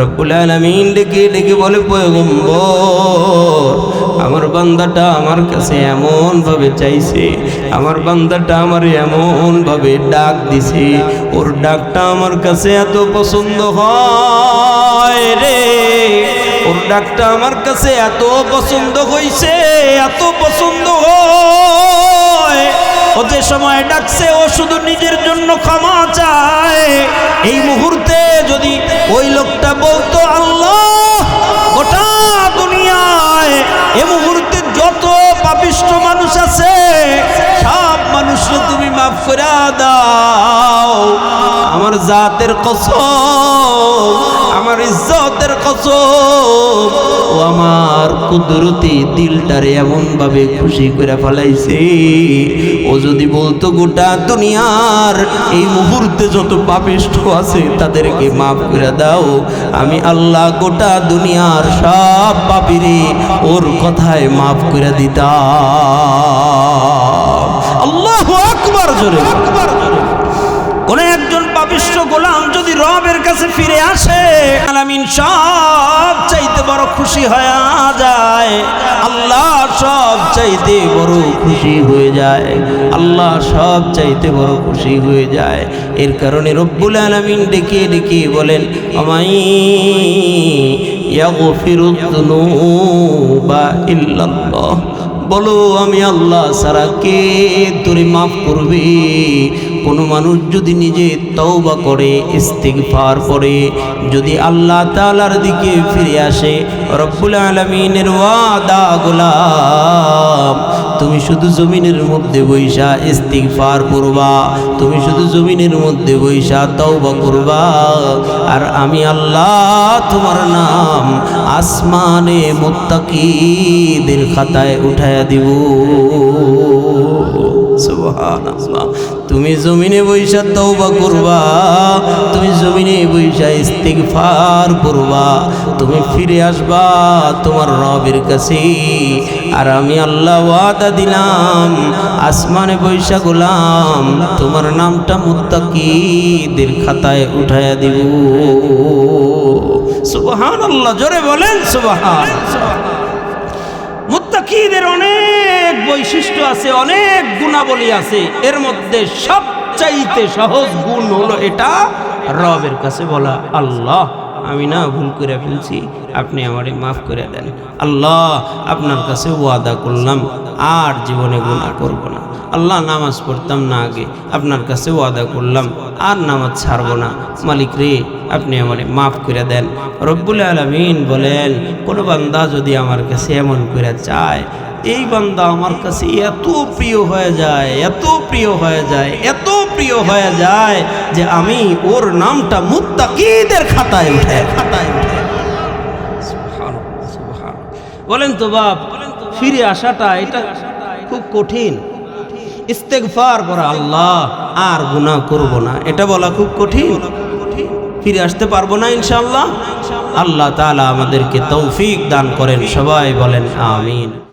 রব্বুল আলামিন ডেকে ডেকে বলে, পয়গম্বর, আমার বান্দাটা আমার কাছে এমন ভাবে চাইছে, আমার বান্দাটা আমার এমন ভাবে ডাক দিছে, ওর ডাকটা আমার কাছে এত পছন্দ হয় রে, ওর ডাকটা আমার কাছে এত পছন্দ হইছে, এত পছন্দ হয়। ও যে সময় ডাকছে, ও শুধু নিজের জন্য ক্ষমা চায়। এই মুহূর্তে যদি ওই লোকটা বলতো, আল্লাহ গোটা দুনিয়ায় এ মুহূর্তে যত পাপিষ্ঠ মানুষ আছে, সব মানুষকে তুমি মাফ করে দাও, আমার জাতের কসম, আমার ইজ্জতের কসম, ও আমার কুদরতি দিলটারে এমন ভাবে খুশি করে ফেলাইছে, ও যদি বলতো গোটা দুনিয়ার এই মুহূর্তে যত পাপিষ্ঠ আছে তাদেরকে মাফ করে দাও, আমি আল্লাহ গোটা দুনিয়ার সব পাপীরে ওর কথায় মাফ করে দিতাম। আল্লাহু আকবার, জোরে আকবার। কোন একজন পাপিষ্ঠ গোলাম যদি রবের কাছে ফিরে আসে, আলামিন সব চাইতে বড় খুশি হয়ে যায়, আল্লাহ সব চাইতে বড় খুশি হয়ে যায়, আল্লাহ সব চাইতে বড় খুশি হয়ে যায়। এর কারণে রব্বুল আলামিন ডেকে ডেকে বলেন, আমাই ইয়াগফিরুয যুনুবা ইল্লাল্লাহ, বলো আমি আল্লাহ ছাড়া কে তোরে মাফ করবে? কোনো মানুষ যদি নিজে তওবা করে, ইস্তিগফার করে, যদি আল্লাহ তাআলার দিকে ফিরে আসে, রব্বুল আলামিনের ওয়াদা, গোলাম তুমি শুধু জমিনের মধ্যে বৈশা ইস্তিগফার করবা, তুমি শুধু জমিনের মধ্যে বৈশা তওবা করবা, আর আমি আল্লাহ তোমার নাম আসমানে মুত্তাকিদের খাতায় উঠায়া দিব। সুবহানাল্লাহ। তুমি জমিনে বৈশা তওবা করবা, তুমি জমিনে বৈশা ইস্তিগফার করবা, তুমি ফিরে আসবা তোমার রবের কাছে। আর আমি আল্লাহ ওয়াদা দিলাম আসমানে বৈশা গোলাম তোমার নামটা মুত্তাকিদের খাতায় উঠায়া দিব। সুবহানাল্লাহ, জোরে বলেন সুবহান। মুত্তাকিদের অনেক বৈশিষ্ট্য আছে, অনেক গুণাবলী আছে, এর মধ্যে সবচাইতে সহজ গুণ হলো এটা রবের কাছে বলা, আল্লাহ আমি না ভুল করে ফেলছি, আপনি আমারে মাফ করে দেন। আল্লাহ আপনার কাছে ওয়াদা করলাম আর জীবনে গুনাহ করব না। আল্লাহ নামাজ পড়তাম না আগে, আপনার কাছে ওয়াদা করলাম আর নামাজ ছাড়ব না। মালিক রে আপনি আমারে মাফ করে দেন। রব্বুল আলামিন বলেন, কোনো বান্দা যদি আমার কাছে এমন করে চায়, এই বান্দা আমার কাছে এত প্রিয় হয়ে যায়, এত প্রিয় হয়ে যায়, এত প্রিয় হয়ে যায় যে আমি ওর নামটা মুত্তাকিদের খাতায় উঠে। বলেন তো বাপ, ফিরে আসাটা এটা খুব কঠিন। ইস্তেগফার করা, আল্লাহ আর গুনাহ করব না, এটা বলা খুব কঠিন। ফিরে আসতে পারবো না ইনশাআল্লাহ। আল্লাহ তাআলা আমাদেরকে তৌফিক দান করেন, সবাই বলেন আমিন।